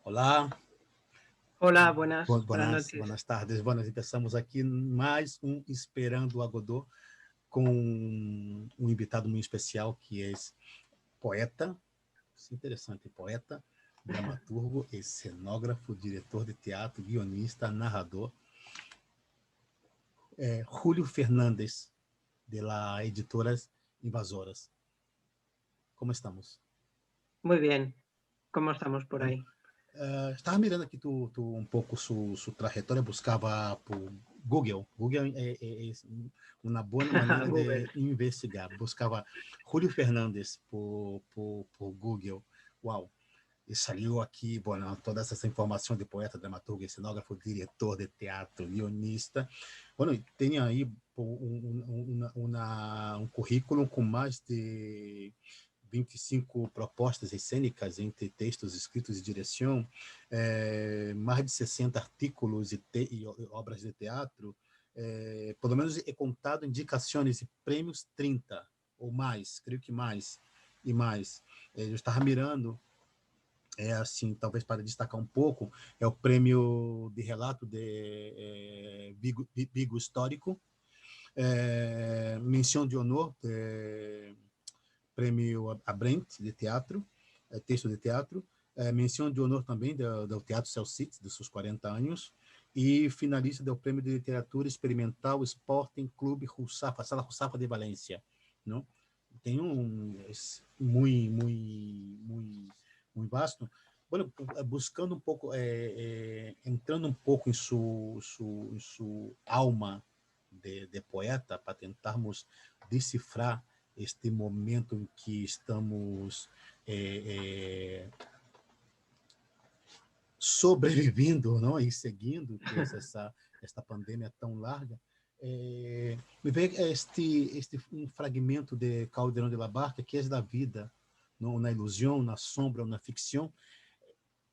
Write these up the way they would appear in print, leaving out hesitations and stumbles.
Olá, Hola, buenas buenas, noches. buenas tardes. Buenas, estamos aqui mais Esperando o Godot com um invitado muito especial que é esse poeta, isso é interessante, poeta, dramaturgo, cenógrafo, diretor de teatro, guionista, narrador, Julio Fernandes, de la Editoras Invasoras. Como estamos? Muy bien, ¿cómo estamos por Bueno, ahí? estava mirando aqui um pouco sua trajetória, buscava por Google. Google é uma boa maneira Google. de investigar. Buscava Julio Fernandes por Google. Uau! E saiu aqui, bueno, toda essa informação de poeta, dramaturgo, cenógrafo, diretor de teatro, guionista. Bueno, tem aí um currículo com mais de 25 propostas cênicas entre textos escritos e direção, mais de 60 artículos e obras de teatro, pelo menos é contado indicações e prêmios 30 ou mais, creio que mais, e mais. Eu estava mirando, assim, talvez para destacar um pouco, é o prêmio de relato de Vigo Histórico, menção de honor, prêmio Abrente de teatro, texto de teatro, menção de honor também do Teatro Celsites, dos seus 40 anos, e finalista do Prêmio de Literatura Experimental Sporting Clube Russafa, Sala Russafa de Valência. Não? Tem muito vasto. Bueno, buscando um pouco, entrando um pouco em sua alma de poeta, para tentarmos decifrar este momento em que estamos sobrevivendo, não? E seguindo, que é esta pandemia tão larga. Me veio este um fragmento de Calderón de la Barca, que é da vida, não? Na ilusão, na sombra, na ficção.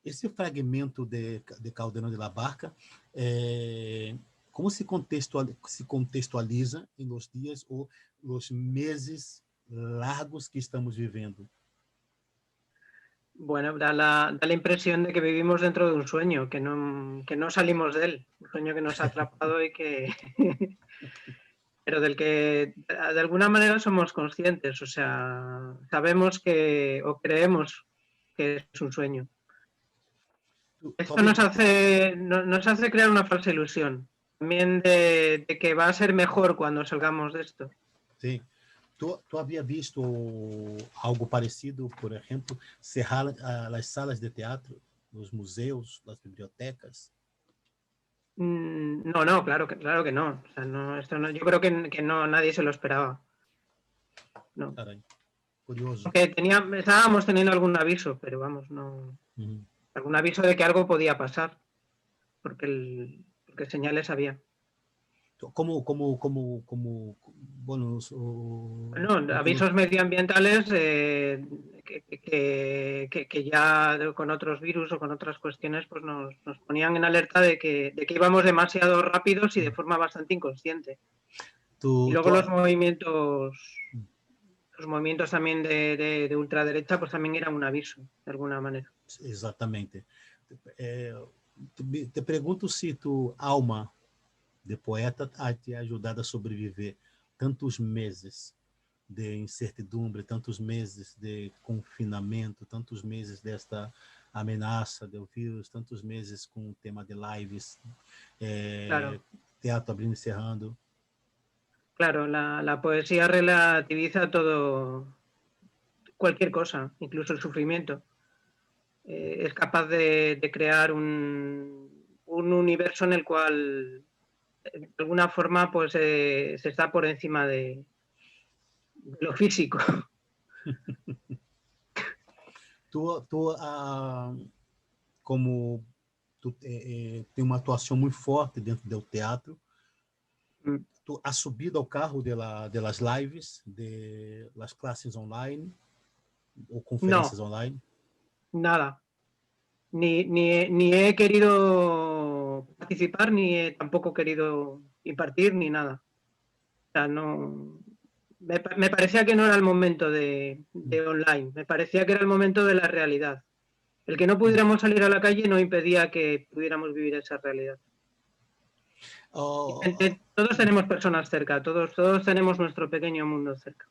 Esse fragmento de Calderón de la Barca, como se contextualiza em los dias ou los meses largos que estamos vivendo? Bueno, da la impresión de que vivimos dentro de un sueño, que no salimos de él, un sueño que nos ha atrapado y que... pero del que de alguna manera somos conscientes, o sea, sabemos que, o creemos que es un sueño. Esto nos hace crear una falsa ilusión, también de que va a ser mejor cuando salgamos de esto. Sim. Tu havia visto algo parecido, por exemplo, cerrar as salas de teatro, os museus, as bibliotecas? No, claro que no. O sea, no, esto no, yo creo que no, nadie se lo esperaba. No. Caray, curioso. Aunque estábamos teniendo algún aviso, pero vamos, no. Algún aviso de que algo podía pasar, porque señales había. Bueno, Bueno, avisos medioambientales que ya con otros virus o con otras cuestiones pues nos ponían en alerta de que íbamos demasiado rápidos y de forma bastante inconsciente. Y luego los movimientos también de ultraderecha pues también eran un aviso, de alguna manera. Exatamente. Te pergunto se tu alma de poeta ha te ajudado a sobreviver tantos meses de incertidumbre, tantos meses de confinamento, tantos meses desta ameaça do vírus, tantos meses com o tema de lives, Claro. teatro abrindo e encerrando. Claro, la poesía relativiza todo, cualquier cosa, incluso el sufrimiento. Es capaz de crear un universo en el cual de alguna forma pues se está por encima de lo físico. Como tu tem uma atuação muito forte dentro do teatro, tu has subido ao carro de las lives, de las classes online ou conferências online? Nada. Ni he querido participar, ni he tampoco querido impartir, ni nada. O sea, no. Me parecía que no era el momento de online, me parecía que era el momento de la realidad. El que no pudiéramos salir a la calle no impedía que pudiéramos vivir esa realidad. Oh, Todos tenemos personas cerca, todos tenemos nuestro pequeño mundo cerca.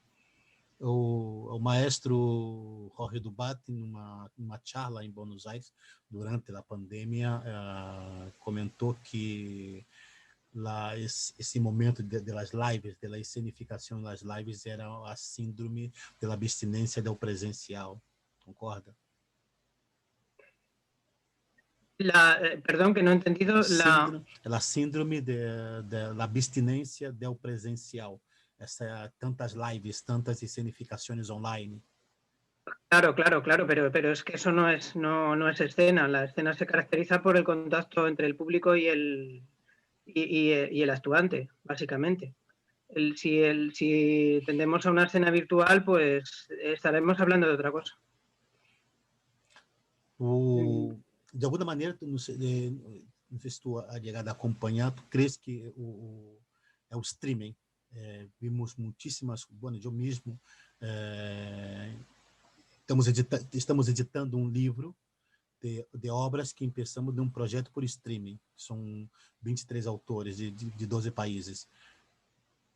o maestro Jorge Dubat, numa charla em Buenos Aires, durante a pandemia, comentou que esse momento de las lives, de la escenificação das lives, era a síndrome da abstinência do presencial. Concorda? Perdón, que no he entendido. La síndrome de la abstinência do presencial. Tantas lives, tantas escenificações online. Claro, pero es que eso no es escena. La escena se caracteriza por el contacto entre el público y el actuante, básicamente. Si tendemos a una escena virtual, pues estaremos hablando de otra cosa. De alguma maneira, não sei se tu a chegada a acompanhar, tu crees que é o streaming? Vimos muitíssimas, bueno, eu mesmo estamos editando um livro de obras que começamos de um projeto por streaming. São 23 autores de 12 países.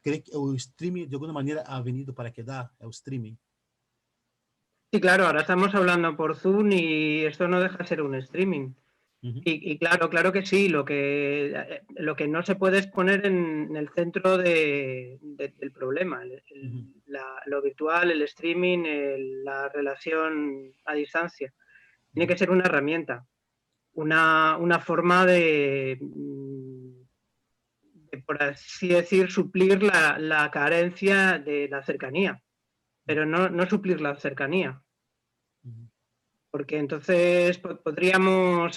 ¿Cree que o streaming de alguna maneira ha venido para quedar? ¿Es el streaming? Sí, claro, ahora estamos hablando por Zoom y esto no deja de ser un streaming. Y claro que sí, lo que no se puede es poner en el centro del problema. Lo virtual, el streaming, la relación a distancia. Tiene que ser una herramienta, una forma de, por así decir, suplir la carencia de la cercanía, pero no suplir la cercanía. Porque entonces podríamos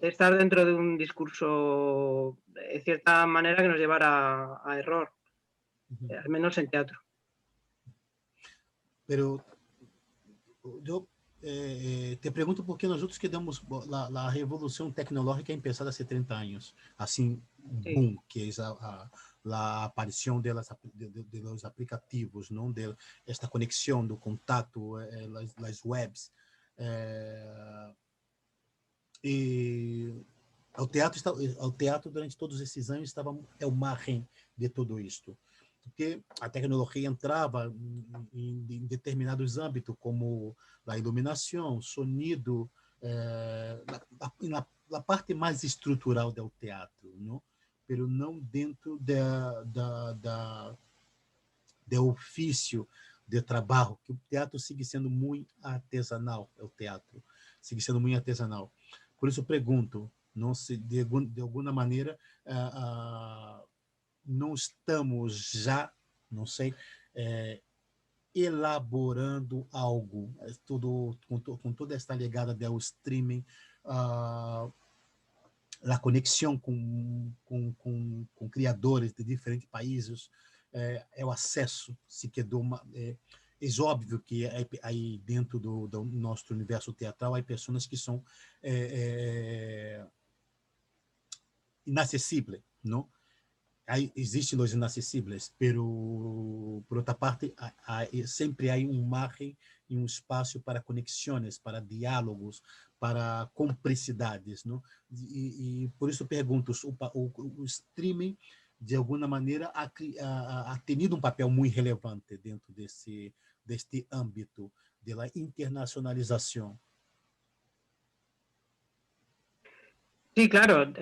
estar dentro de un discurso de cierta manera que nos llevara a error, al menos en teatro. Pero yo te pregunto porque nosotros quedamos la revolución tecnológica empezada hace 30 años, así, sí. Boom, que es la aparición de los aplicativos, ¿no? De esta conexión, do contato, las webs. E o teatro durante todos esses anos é o margem de tudo isto, porque a tecnologia entrava em determinados âmbitos, como a iluminação, sonido, na parte mais estrutural do teatro, não? Pero não dentro do ofício de trabalho, que o teatro sigue sendo muito artesanal, é o teatro, sigue sendo muito artesanal. Por isso eu pergunto, não se de alguma maneira não estamos já, não sei, elaborando algo, tudo com toda esta ligada do streaming, a conexão com criadores de diferentes países, o acesso se quedou é óbvio que aí dentro do nosso universo teatral há pessoas que são inacessíveis, não? Aí existem os inacessíveis, pero por outra parte sempre há margem e espaço para conexões, para diálogos, para cumplicidades, não? E por isso pergunto, o streaming de alguma maneira ha tenido papel muito relevante dentro deste âmbito da internacionalização. Sí, claro,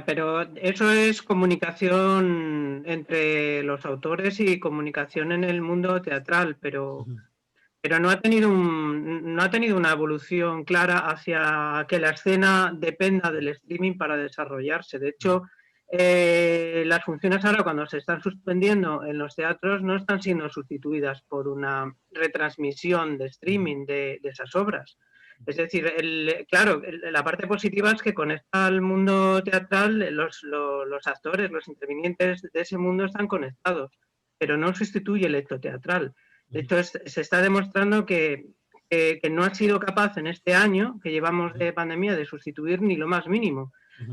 pero eso es comunicación entre los autores y comunicación en el mundo teatral, pero no ha tenido una evolución clara hacia que la escena dependa del streaming para desarrollarse. De hecho, las funciones ahora, cuando se están suspendiendo en los teatros, no están siendo sustituidas por una retransmisión de streaming de esas obras. Es decir, claro, la parte positiva es que conecta al mundo teatral, los actores, los intervinientes de ese mundo están conectados, pero no sustituye el hecho teatral. De hecho, se está demostrando que no ha sido capaz en este año que llevamos de pandemia de sustituir ni lo más mínimo.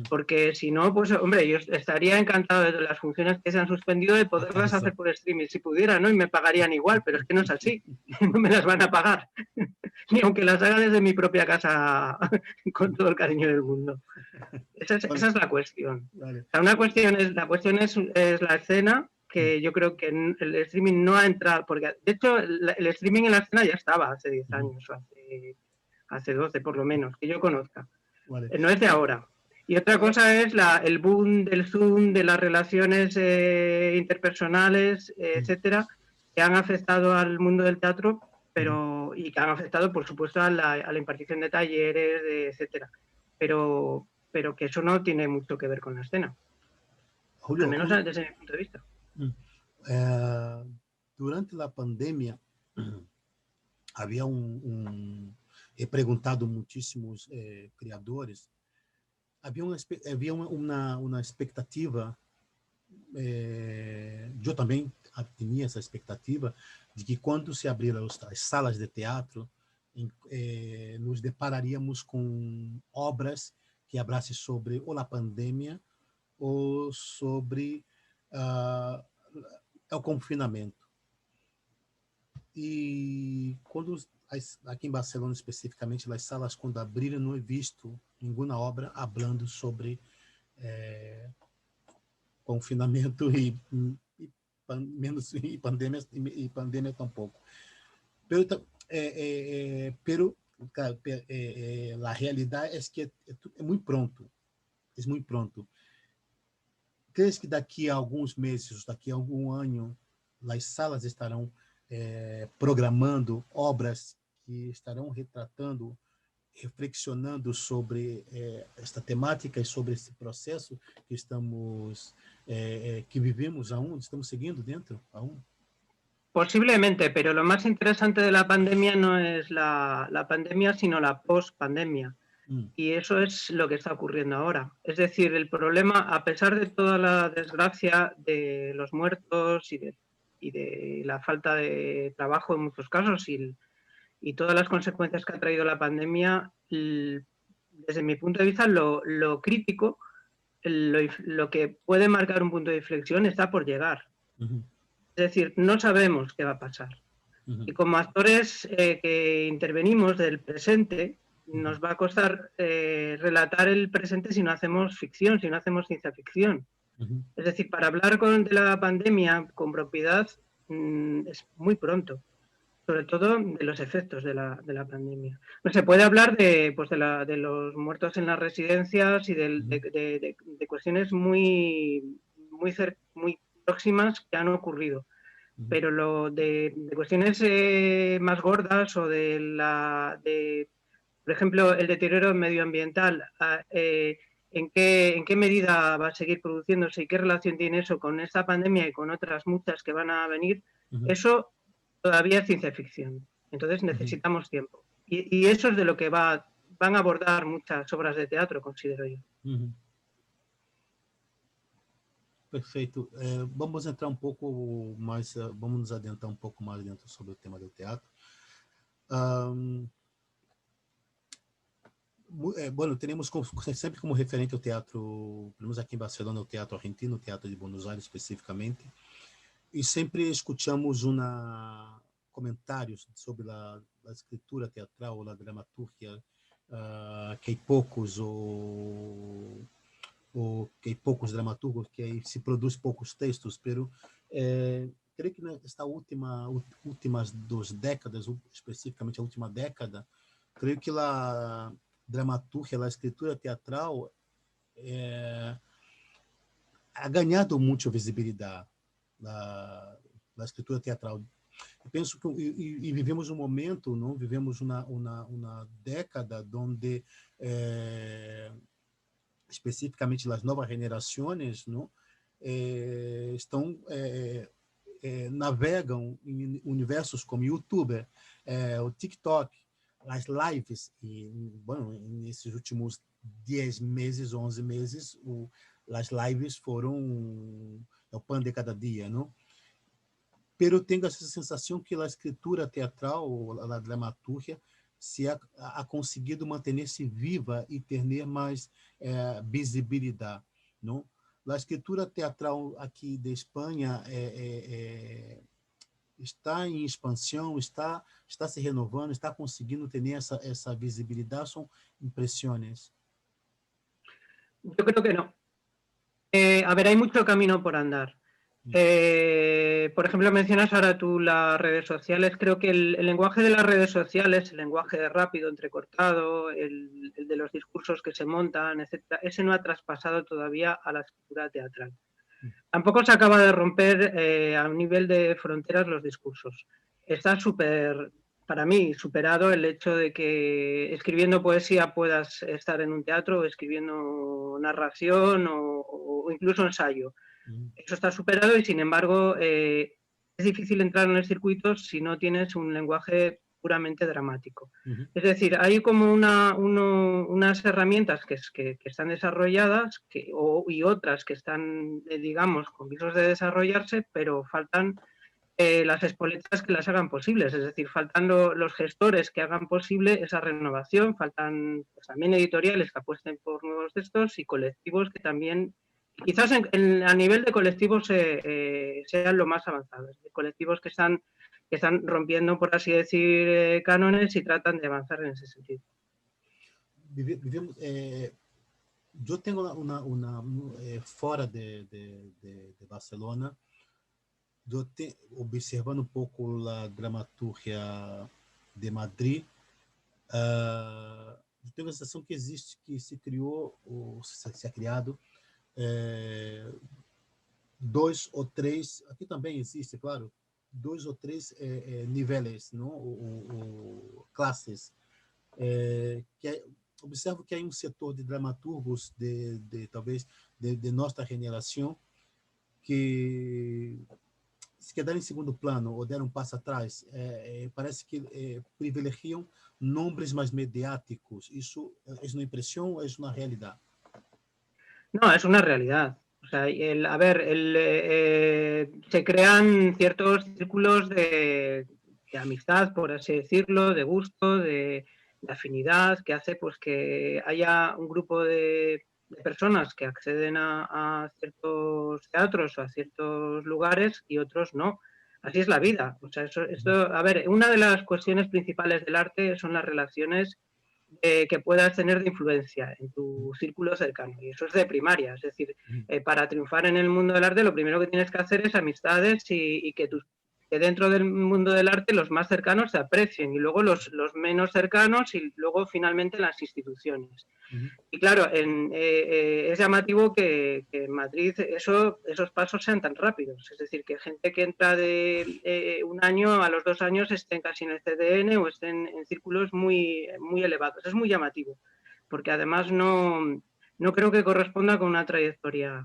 Porque si no, pues hombre, yo estaría encantado de las funciones que se han suspendido de poderlas hacer por streaming, si pudiera, ¿no? Y me pagarían igual, pero es que no es así, no me las van a pagar, ni aunque las haga desde mi propia casa con todo el cariño del mundo. Esa es la cuestión. Vale. O sea, la cuestión es la escena, que yo creo que el streaming no ha entrado, porque de hecho el streaming en la escena ya estaba hace 10 años, o hace 12 por lo menos, que yo conozca. Vale. No es de ahora. Y otra cosa es el boom del Zoom, de las relaciones interpersonales, etcétera, que han afectado al mundo del teatro, y que han afectado, por supuesto, a la impartición de talleres, etcétera. Pero que eso no tiene mucho que ver con la escena. Julio, al menos desde mi punto de vista. Durante la pandemia, había he preguntado a muchísimos criadores, había una expectativa, eu também tinha essa expectativa, de que quando se abriram as salas de teatro, nos depararíamos com obras que abrassem sobre ou a pandemia ou sobre o confinamento. E quando aqui em Barcelona especificamente, as salas quando abriram, não he visto nenhuma obra falando sobre confinamento e pandemia tampouco. Pero a realidade é que é muito pronto. É muito pronto. Crees que daqui a alguns meses, daqui a algum ano, as salas estarão programando obras que estarão retratando, reflexionando sobre esta temática e sobre esse processo que que vivimos aún, estamos seguindo dentro aún? Posiblemente, pero lo más interesante de la pandemia no es la pandemia, sino la post-pandemia. Y eso es lo que está ocurriendo ahora. Es decir, el problema, a pesar de toda la desgracia de los muertos y de la falta de trabajo en muchos casos y todas las consecuencias que ha traído la pandemia, desde mi punto de vista, lo crítico, lo que puede marcar un punto de inflexión está por llegar. Es decir, no sabemos qué va a pasar. Y como actores que intervenimos del presente, nos va a costar relatar el presente si no hacemos ficción, si no hacemos ciencia ficción. Es decir, para hablar de la pandemia con propiedad es muy pronto, sobre todo de los efectos de la pandemia. No se puede hablar de los muertos en las residencias y de cuestiones muy próximas que han ocurrido. Pero lo de cuestiones más gordas o por ejemplo, el deterioro medioambiental, ¿en qué medida va a seguir produciéndose y qué relación tiene eso con esta pandemia y con otras muchas que van a venir? Eso todavía es ciencia ficción. Entonces necesitamos tiempo. Y eso es de lo que van a abordar muchas obras de teatro, considero yo. Perfeito. Vamos entrar pouco mais, vamos nos adentrar pouco mais dentro sobre o tema do teatro. Bueno, temos sempre como referente o teatro, pelo menos aqui em Barcelona, o teatro argentino, o teatro de Buenos Aires especificamente, e sempre escutamos comentários sobre a escritura teatral, a dramaturgia, que hay poucos que hay poucos dramaturgos, que se produz poucos textos, pero creio que nesta últimas 2 décadas, especificamente a última década, creio que a dramaturgia, a escritura teatral ha ganhado muita visibilidade na escritura teatral. Eu penso que vivemos um momento, não vivemos uma década onde especificamente as novas gerações, não estão navegam em universos como YouTube, o TikTok, as lives, e bueno, nesses últimos 10 meses, 11 meses, as lives foram o pão de cada dia, não? Pero tenho essa sensação que a escritura teatral, a dramaturgia, se ha conseguido manter-se viva e ter mais visibilidade, não? A escritura teatral aqui de Espanha está em expansão, está se renovando, está conseguindo ter essa visibilidade, são impressões. Yo creo que no. A ver, hay mucho camino por andar. Por ejemplo, mencionas ahora tú las redes sociales. Creo que el lenguaje de las redes sociales, el lenguaje rápido, entrecortado, el de los discursos que se montan, etcétera, ese no ha traspasado todavía a la escritura teatral. Tampoco se acaba de romper a nivel de fronteras los discursos. Está para mí, superado el hecho de que escribiendo poesía puedas estar en un teatro, o escribiendo narración o incluso ensayo. Eso está superado y, sin embargo, es difícil entrar en el circuito si no tienes un lenguaje puramente dramático. Es decir, hay como unas herramientas que están desarrolladas y otras que están, digamos, con visos de desarrollarse, pero faltan las espoletas que las hagan posibles. Es decir, faltan los gestores que hagan posible esa renovación, faltan pues, también editoriales que apuesten por nuevos textos y colectivos que también, quizás a nivel de colectivos sean lo más avanzados, de colectivos que están rompiendo, por así decir, cánones y tratan de avanzar en ese sentido. Vivemos, yo tengo fuera de Barcelona, yo observando un poco la dramaturgia de Madrid, eu tenho a sensação que existe, que se criou, ou se ha criado, dois ou três, aqui também existe, claro, dois ou três níveis, não? Ou classes, observo que há um setor de dramaturgos talvez de nossa geração que se quedaram em segundo plano ou deram um passo atrás, parece que privilegiam nomes mais mediáticos. ¿Eso es una impresión o es una realidad? No, es una realidad. O sea, se crean ciertos círculos de amistad, por así decirlo, de gusto, de afinidad, que hace pues que haya un grupo de personas que acceden a ciertos teatros o a ciertos lugares y otros no. Así es la vida. O sea, una de las cuestiones principales del arte son las relaciones que puedas tener de influencia en tu círculo cercano. Y eso es de primaria. Es decir, para triunfar en el mundo del arte, lo primero que tienes que hacer es amistades y que dentro del mundo del arte los más cercanos se aprecien y luego los menos cercanos y luego finalmente las instituciones. Y claro, es llamativo que en Madrid esos pasos sean tan rápidos. Es decir, que gente que entra de un año a los 2 años estén casi en el CDN o estén en círculos muy, muy elevados. Es muy llamativo, porque además no creo que corresponda con una trayectoria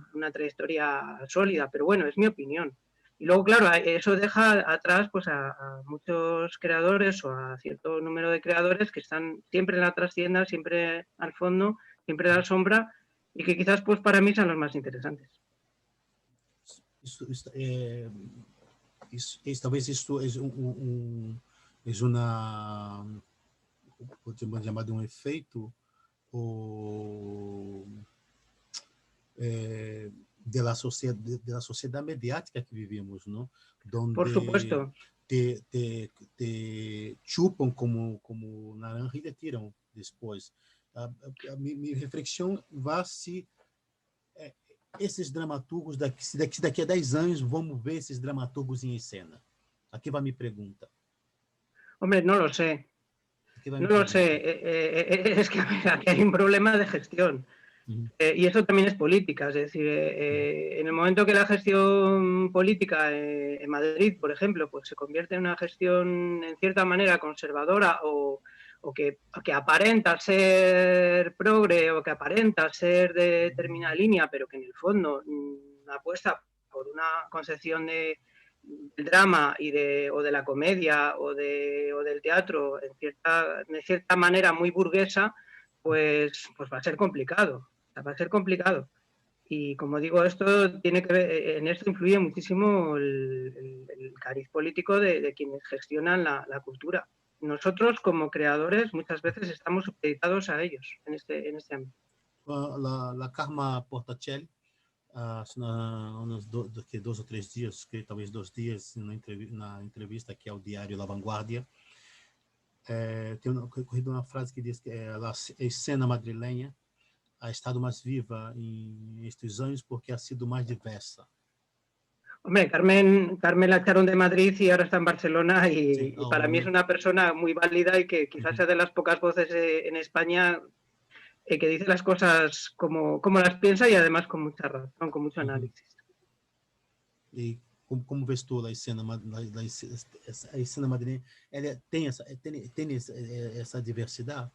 sólida, pero bueno, es mi opinión. Y luego, claro, eso deja atrás pues, a muchos creadores o a cierto número de creadores que están siempre en la trastienda, siempre al fondo, siempre a la sombra, y que quizás pues, para mí son los más interesantes. Talvez isso é uma, podemos chamar de um efeito da sociedade mediática que vivimos, não? Donde por supuesto. te chupam como naranja e te tiram depois. A minha reflexão vai se esses dramaturgos, daqui a 10 anos, vamos ver esses dramaturgos em cena. Aqui vai minha pergunta. Hombre, no lo sé. No lo sé. Es que aquí hay un problema de gestión. Y eso también es política. Es decir, en el momento que la gestión política en Madrid, por ejemplo, pues se convierte en una gestión en cierta manera conservadora o que aparenta ser progre o que aparenta ser de determinada línea, pero que en el fondo apuesta por una concepción del drama o de la comedia o del teatro de cierta manera muy burguesa, pues va a ser complicado. Va a ser complicado. Y como digo, esto tiene que ver, en esto influye muchísimo el cariz político de quienes gestionan la cultura. nosotros como creadores muchas veces estamos supeditados a ellos en este ámbito. La Karma Portacelli, que 2 ou 3 dias, que talvez 2 dias, na entrevista aqui ao diário La Vanguardia, tem corrido uma frase que diz que a cena madrilenha ha estado mais viva em estes anos porque ha sido mais diversa. Hombre, Carmen la echaron de Madrid y ahora está en Barcelona Sí, y para mí es una persona muy válida y que quizás sea de las pocas voces en España que dice las cosas como las piensa y además con mucha razón, con mucho análisis. E como vês tu a cena madrilenha? Ela tem essa diversidade?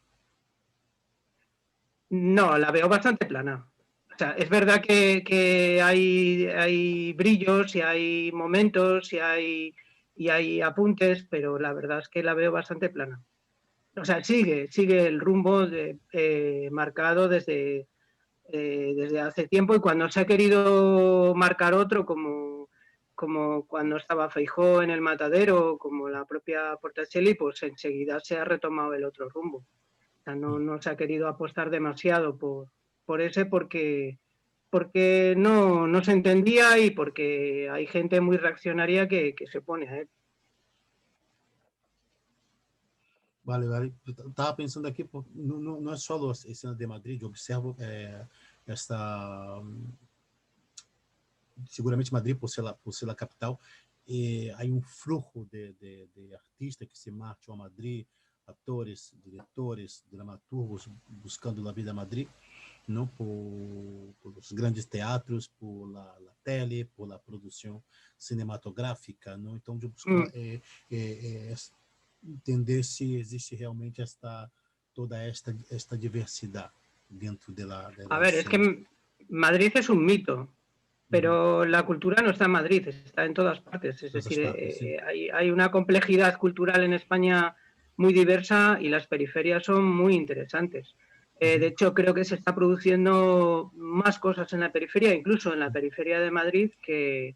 No, la veo bastante plana. O sea, es verdad que hay brillos y hay momentos y hay apuntes, pero la verdad es que la veo bastante plana. O sea, sigue el rumbo marcado desde hace tiempo, y cuando se ha querido marcar otro, como cuando estaba Feijóo en el Matadero, como la propia Portacelli, pues enseguida se ha retomado el otro rumbo. O sea, no se ha querido apostar demasiado por ese porque no se entendía y porque hay gente muy reaccionaria que se opone a él. Vale. Eu estava pensando aqui, não é só a cena de Madrid, eu observo essa... Seguramente Madrid, por ser a capital, há fluxo de artistas que se marcham a Madrid, atores, diretores, dramaturgos, buscando a vida a Madrid, não por os grandes teatros, por la tele, por la produção cinematográfica, não? Então, de buscar entender se existe realmente toda esta diversidade dentro de la A ver, es que Madrid es un mito, pero la cultura no está en Madrid, está en todas partes. Es decir, sí. hay una complejidad cultural en España muy diversa y las periferias son muy interesantes. De hecho, creo que se está produciendo más cosas en la periferia, incluso en la periferia de Madrid, que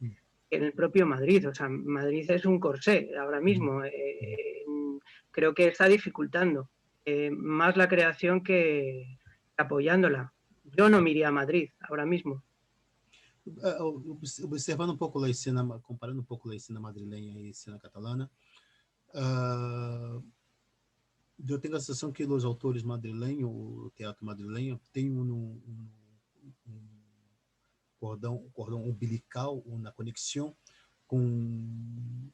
en el propio Madrid. O sea, Madrid es un corsé ahora mismo. Creo que está dificultando más la creación que apoyándola. Yo no me iría a Madrid ahora mismo. Observando pouco a cena, comparando pouco a cena madrilenha e a cena catalana, eu tenho a sensação que os autores madrilenhos, o teatro madrilenho, tem um cordão umbilical, uma conexão com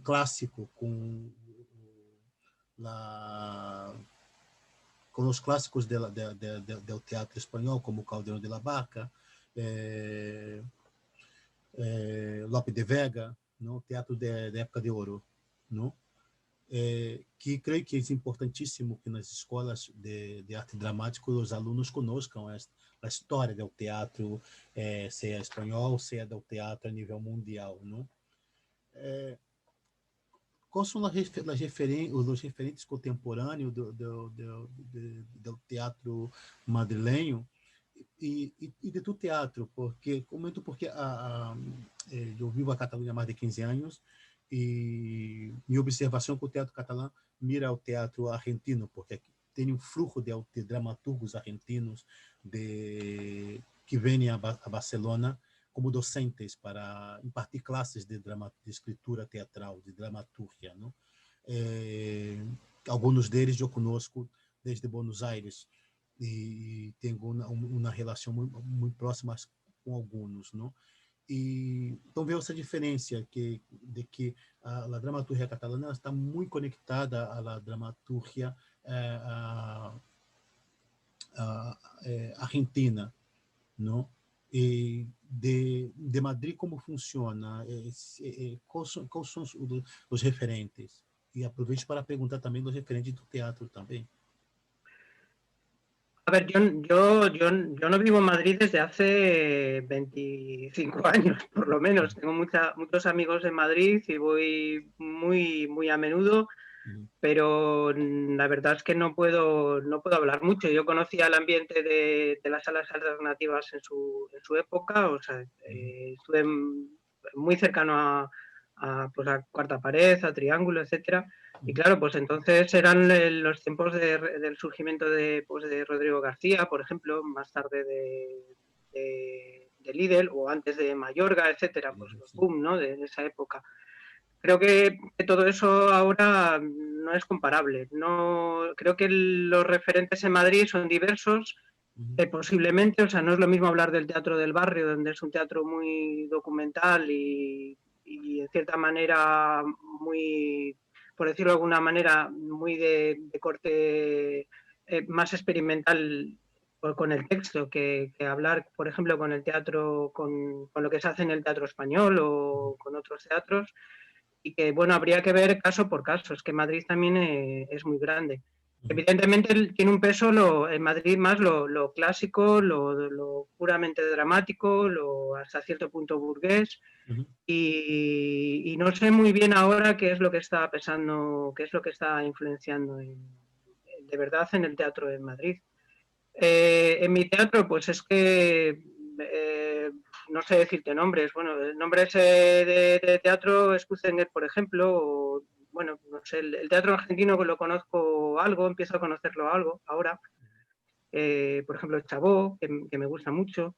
clássico, com os clássicos do teatro espanhol, como Calderón de la Barca, Lope de Vega, não? Teatro da época de ouro, não? Que creio que é importantíssimo que nas escolas de arte dramática os alunos conozcam a história do teatro, seja espanhol, seja do teatro a nível mundial, não? Quais são os referentes contemporâneos do teatro madrilenho e do teatro? Porque eu vivo a Catalunha há mais de 15 anos e minha observação com o teatro catalão mira ao teatro argentino, porque tem fluxo de dramaturgos argentinos que vêm a Barcelona como docentes para impartir classes de escritura teatral, de dramaturgia, não? Alguns deles eu conosco desde Buenos Aires e tenho uma relação muito próxima com alguns, não? E então veio essa diferença de que a dramaturgia catalana está muito conectada à dramaturgia argentina, não? E de Madrid, como funciona? Quais são os referentes? E aproveito para perguntar também dos referentes do teatro também. A ver, yo no vivo en Madrid desde hace 25 años, por lo menos. Tengo muchos amigos en Madrid y voy muy a menudo, pero la verdad es que no puedo hablar mucho. Yo conocía el ambiente de las salas alternativas en su época, o sea, estuve muy cercano pues a Cuarta Pared, a Triángulo, etcétera. Y claro, pues entonces eran los tiempos del surgimiento pues de Rodrigo García, por ejemplo, más tarde de Lidl o antes de Mayorga, etcétera, pues los boom, ¿no? De esa época. Creo que todo eso ahora no es comparable. No, creo que los referentes en Madrid son diversos, posiblemente, o sea, no es lo mismo hablar del teatro del barrio, donde es un teatro muy documental y en cierta manera muy, por decirlo de alguna manera, muy de corte más experimental con el texto que hablar, por ejemplo, con el teatro, con lo que se hace en el teatro español o con otros teatros, y que, bueno, habría que ver caso por caso. Es que Madrid también es muy grande. Evidentemente tiene un peso en Madrid más lo clásico, lo puramente dramático, lo hasta cierto punto burgués, y no sé muy bien ahora qué es lo que está pesando, qué es lo que está influenciando de verdad en el teatro en Madrid. En mi teatro, pues es que no sé decirte nombres. Bueno, nombres de teatro, Schuzenegger, por ejemplo, o, bueno, no sé, el teatro argentino que lo conozco algo, empiezo a conocerlo algo ahora. Por ejemplo, Chabó, que me gusta mucho.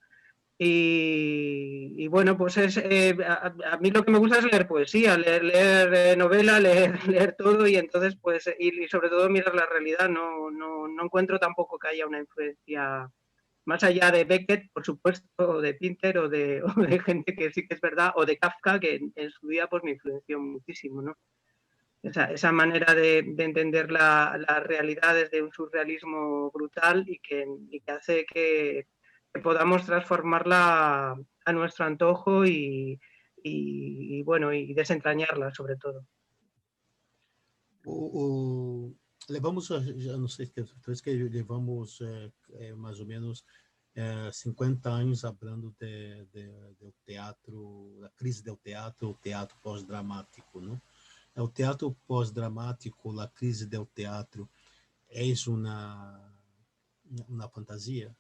Y bueno, pues a mí lo que me gusta es leer poesía, leer novela, leer todo, y entonces pues y sobre todo mirar la realidad. No encuentro tampoco que haya una influencia más allá de Beckett, por supuesto, o de Pinter, o de gente que sí que es verdad, o de Kafka, que en su día pues me influenció muchísimo, ¿no? Esa manera de entender la realidad desde un surrealismo brutal y que hace que podamos transformarla a nuestro antojo bueno, y desentrañarla sobre todo. Levamos, já não sei, talvez que levamos mais ou menos 50 anos falando do teatro, da crise do teatro, o teatro pós-dramático, não? O teatro pós-dramático, a crise do teatro, é uma fantasia?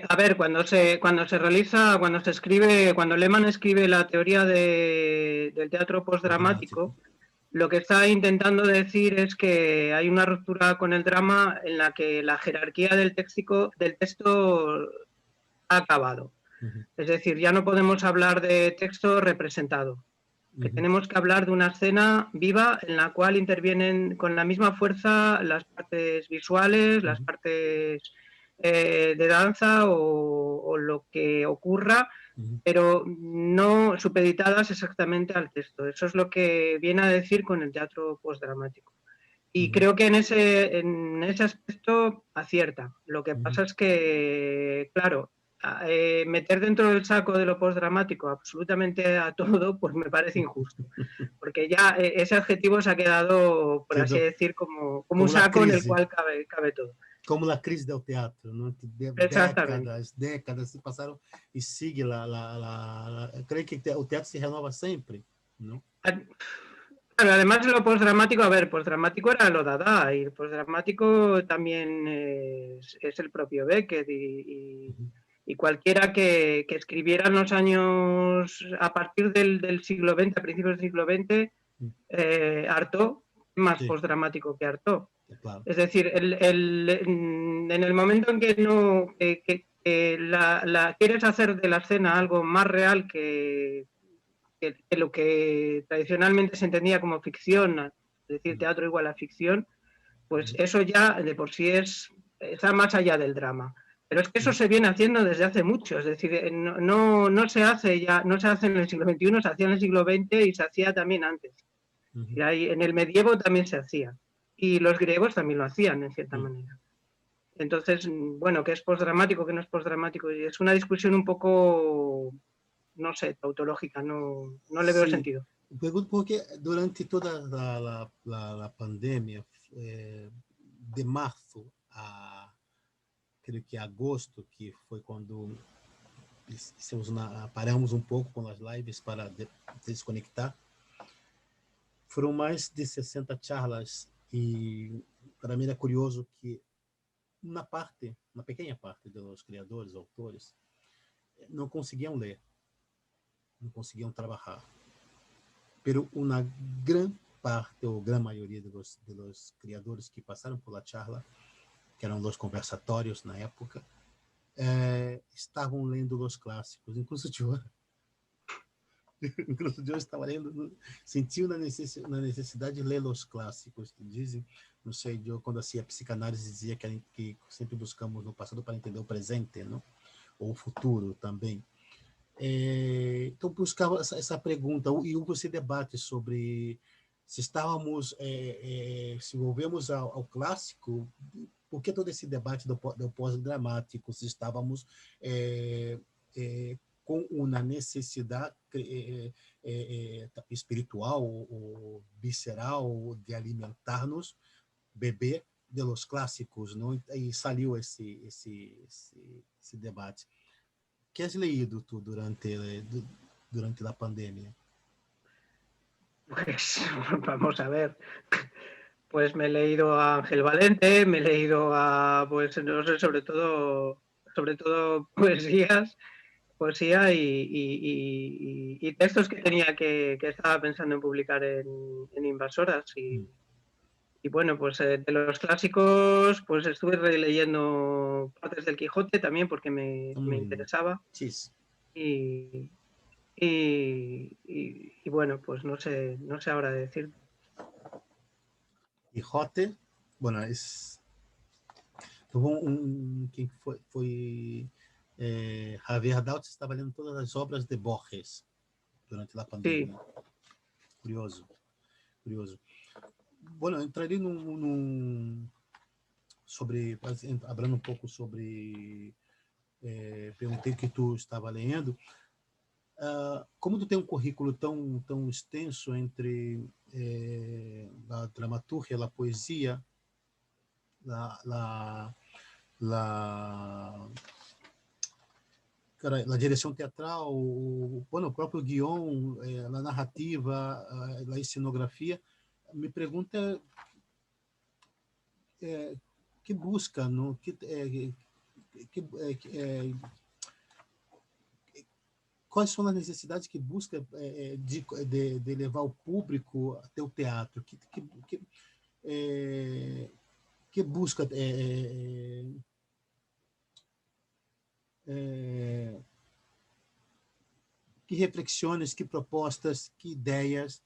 A ver, cuando se realiza, cuando se escribe, cuando Lehmann escribe la teoría del teatro postdramático, lo que está intentando decir es que hay una ruptura con el drama en la que la jerarquía del texto ha acabado. Es decir, ya no podemos hablar de texto representado, que tenemos que hablar de una escena viva en la cual intervienen con la misma fuerza las partes visuales, las partes de danza o lo que ocurra, pero no supeditadas exactamente al texto. Eso es lo que viene a decir con el teatro postdramático. Y creo que en ese aspecto acierta. Lo que pasa es que, claro, meter dentro del saco de lo postdramático absolutamente a todo, pues me parece injusto. Porque ya ese adjetivo se ha quedado, por así decir, como un saco en el cual cabe todo. Como a crise do teatro, não? Décadas se passaram e sigue eu creio que o teatro se renova sempre, não? Claro, además de lo postdramático, a ver, postdramático era lo Dada, y postdramático también es el propio Beckett y cualquiera que escribiera en los años, a partir del siglo XX, a principios del siglo XX, Artaud, más postdramático que Artaud. Claro. Es decir, en el momento en que no quieres hacer de la escena algo más real que lo que tradicionalmente se entendía como ficción, es decir, teatro igual a ficción, pues eso ya de por sí está más allá del drama. Pero es que eso se viene haciendo desde hace mucho, es decir, no se hace ya, no se hace en el siglo XXI, se hacía en el siglo XX y se hacía también antes. Y ahí, en el medievo también se hacía. Y los griegos también lo hacían, en cierta manera. Entonces, bueno, ¿qué es postdramático, qué no es postdramático? Y es una discusión un poco, no sé, tautológica, no le veo sentido. Pergunto porque durante toda a pandemia, de março a creio que agosto, que foi quando paramos um pouco com as lives para desconectar, foram mais de 60 charlas e para mim é curioso que uma pequena parte dos criadores, autores, não conseguiam ler. não conseguiam trabalhar. Pero uma grande parte, ou grande maioria de los criadores que passaram por la charla, que eram os conversatórios na época, estavam lendo os clássicos, incluso eu estava lendo, sentiu na necessidade de ler os clássicos. Dizem, não sei, eu quando hacía psicanálise dizia que sempre buscamos no passado para entender o presente, não? Ou o futuro também. Então buscava essa pergunta e houve esse debate sobre se estávamos, se volvemos ao clássico, por que todo esse debate do pós-gramático, se estávamos com uma necessidade espiritual ou visceral de alimentar-nos, beber de los clássicos, não? E saiu esse debate. ¿Qué has leído tú durante la pandemia? Pues vamos a ver. Pues me he leído a Ángel Valente, me he leído a, pues no sé, sobre todo poesía y textos que tenía que estaba pensando en publicar en Invasoras. Y bueno, pues de los clásicos, pues estuve releyendo partes del Quijote también porque me interesaba. Sí. Y bueno, pues no sé ahora decir. Quijote, bueno, quem foi Javier Daut estava lendo todas as obras de Borges durante a pandemia. Sí. Curioso. Bueno, entrarei sobre, hablando um pouco sobre, perguntei o que tu estava lendo. Como tu tem um currículo tão extenso entre a dramaturgia, a poesia, a direção teatral, o próprio guion, a narrativa, a escenografia, me pergunta que busca, não? Quais são as necessidades que busca de levar o público até o teatro? Que busca que reflexões, que propostas, que ideias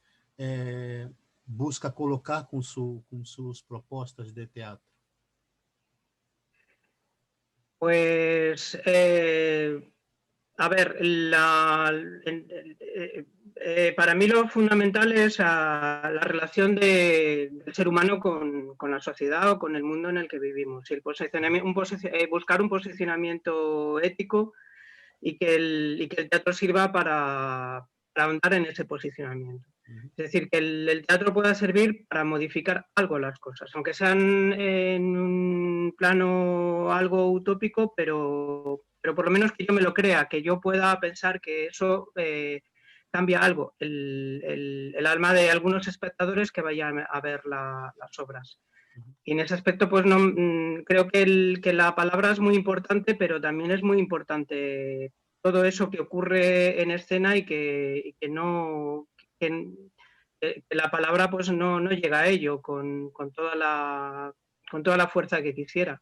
busca colocar com suas propostas de teatro? Pues, a ver, para mí lo fundamental es la relación del ser humano con la sociedad o con el mundo en el que vivimos. Y buscar un posicionamiento ético y que el teatro sirva para ahondar en ese posicionamiento. Es decir, que el teatro pueda servir para modificar algo las cosas, aunque sean en un plano algo utópico, pero por lo menos que yo me lo crea, que yo pueda pensar que eso cambia algo, el alma de algunos espectadores que vayan a ver las obras. Y en ese aspecto, pues creo que la palabra es muy importante, pero también es muy importante todo eso que ocurre en escena y que la palabra pues no llega a ello con toda la fuerza que quisiera.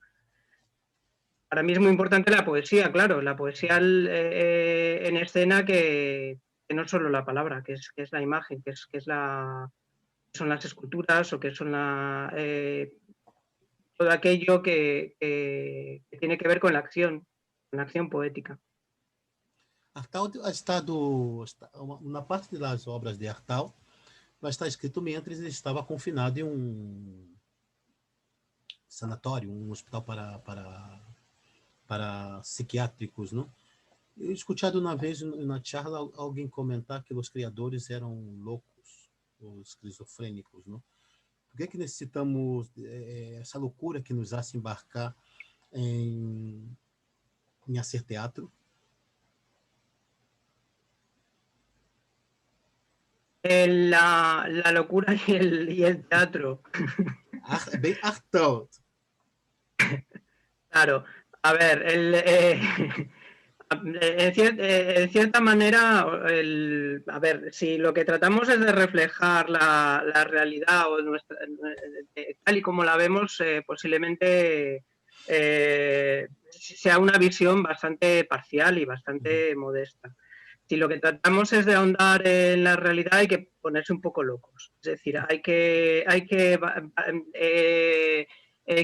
Para mí es muy importante la poesía, claro, la poesía en escena que no solo la palabra, que es la imagen, que son las esculturas o que son todo aquello que tiene que ver con la acción poética. Artaud uma parte das obras de Artaud vai estar escrito mientras ele estava confinado em sanatório, hospital para psiquiátricos, não? Eu escutado uma vez na charla alguém comentar que os criadores eram loucos, os esquizofrênicos, não? Por que necessitamos essa loucura que nos hace embarcar em fazer teatro? La locura y el teatro. Bem Artaud. Claro, a ver, En cierta manera, a ver, si lo que tratamos es de reflejar la realidad o tal y como la vemos, posiblemente sea una visión bastante parcial y bastante modesta. Si lo que tratamos es de ahondar en la realidad, hay que ponerse un poco locos. Es decir, hay que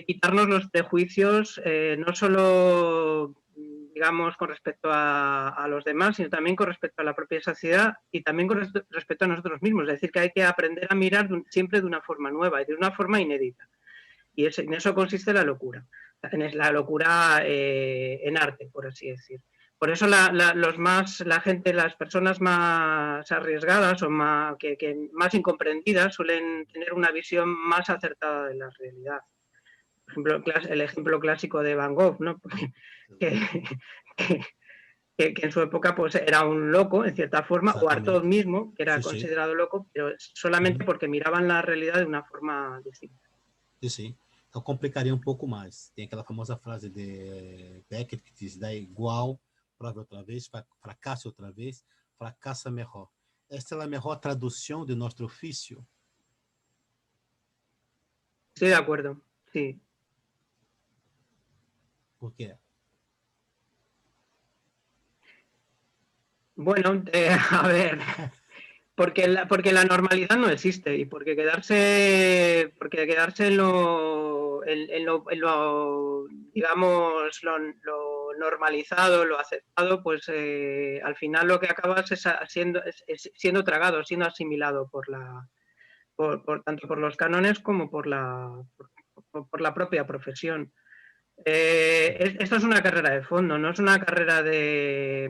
quitarnos los prejuicios, no solo, digamos, con respecto a los demás, sino también con respecto a la propia sociedad y también con respecto a nosotros mismos. Es decir, que hay que aprender a mirar siempre de una forma nueva y de una forma inédita. Y en eso consiste la locura. En la locura en arte, por así decir. Por eso las personas más arriesgadas o que más incomprendidas suelen tener una visión más acertada de la realidad. Por ejemplo, el ejemplo clásico de Van Gogh, ¿no? que, que en su época pues era un loco, en cierta forma, o Artaud Exatamente. mismo, que era Sim, sim. considerado loco, pero solamente porque miraban la realidad de una forma distinta. Sim, sim. Então complicaria um pouco mais. Tem aquela famosa frase de Beckett que diz: dá igual, prove outra vez, fracasse outra vez, fracassa melhor. Esta é a melhor tradução de nosso ofício? Estoy de acuerdo, sí. Por quê? Bueno, a ver, porque la normalidad no existe y porque quedarse en lo digamos, lo normalizado, lo aceptado, pues al final lo que acabas es siendo tragado, siendo asimilado tanto por los cánones como por la propia profesión. Esto es una carrera de fondo, no es una carrera de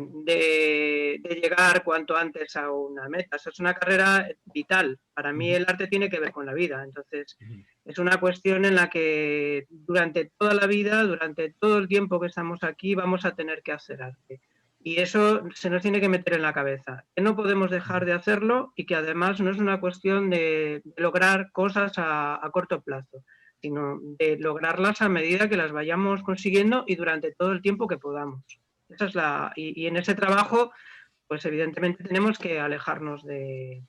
llegar cuanto antes a una meta. Esto es una carrera vital. Para mí el arte tiene que ver con la vida. Entonces, es una cuestión en la que durante toda la vida, durante todo el tiempo que estamos aquí, vamos a tener que hacer arte. Y eso se nos tiene que meter en la cabeza. Que no podemos dejar de hacerlo y que además no es una cuestión de lograr cosas a corto plazo, sino de lograrlas a medida que las vayamos consiguiendo y durante todo el tiempo que podamos. Esa es y en ese trabajo, pues evidentemente tenemos que alejarnos de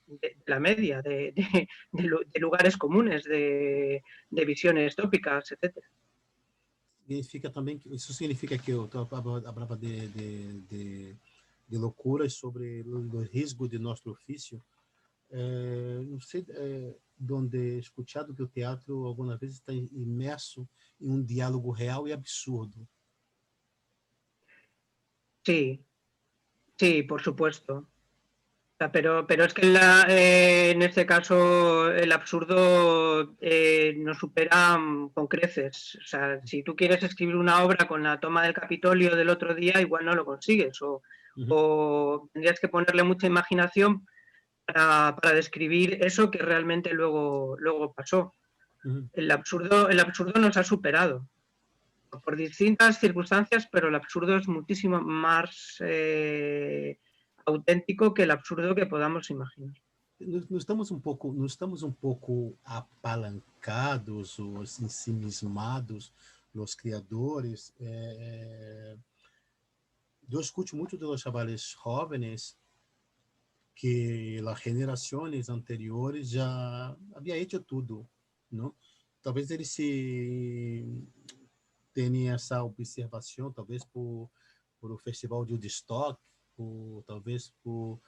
la media, de lugares comunes, de visiones tópicas, etcétera. Significa também que isso significa que eu falava de loucuras sobre o risco de nosso ofício. Não sei donde escuchado que o teatro algumas vezes está imerso em um diálogo real e absurdo. Sí, sí, por supuesto. Pero es que en este caso el absurdo nos supera con creces. O sea, si tú quieres escribir una obra con la toma del Capitolio del otro día, igual no lo consigues. O tendrías que ponerle mucha imaginación para describir eso que realmente luego pasó. El absurdo nos ha superado por distintas circunstancias, pero el absurdo es muchísimo más auténtico que el absurdo que podamos imaginar. Nós estamos um pouco apalancados, os ensimismados, os criadores. Eu escuto muito dos chavales jóvenes que as gerações anteriores já havia hecho tudo, não? Talvez eles se tenham essa observação, talvez por o festival de Woodstock, talvez por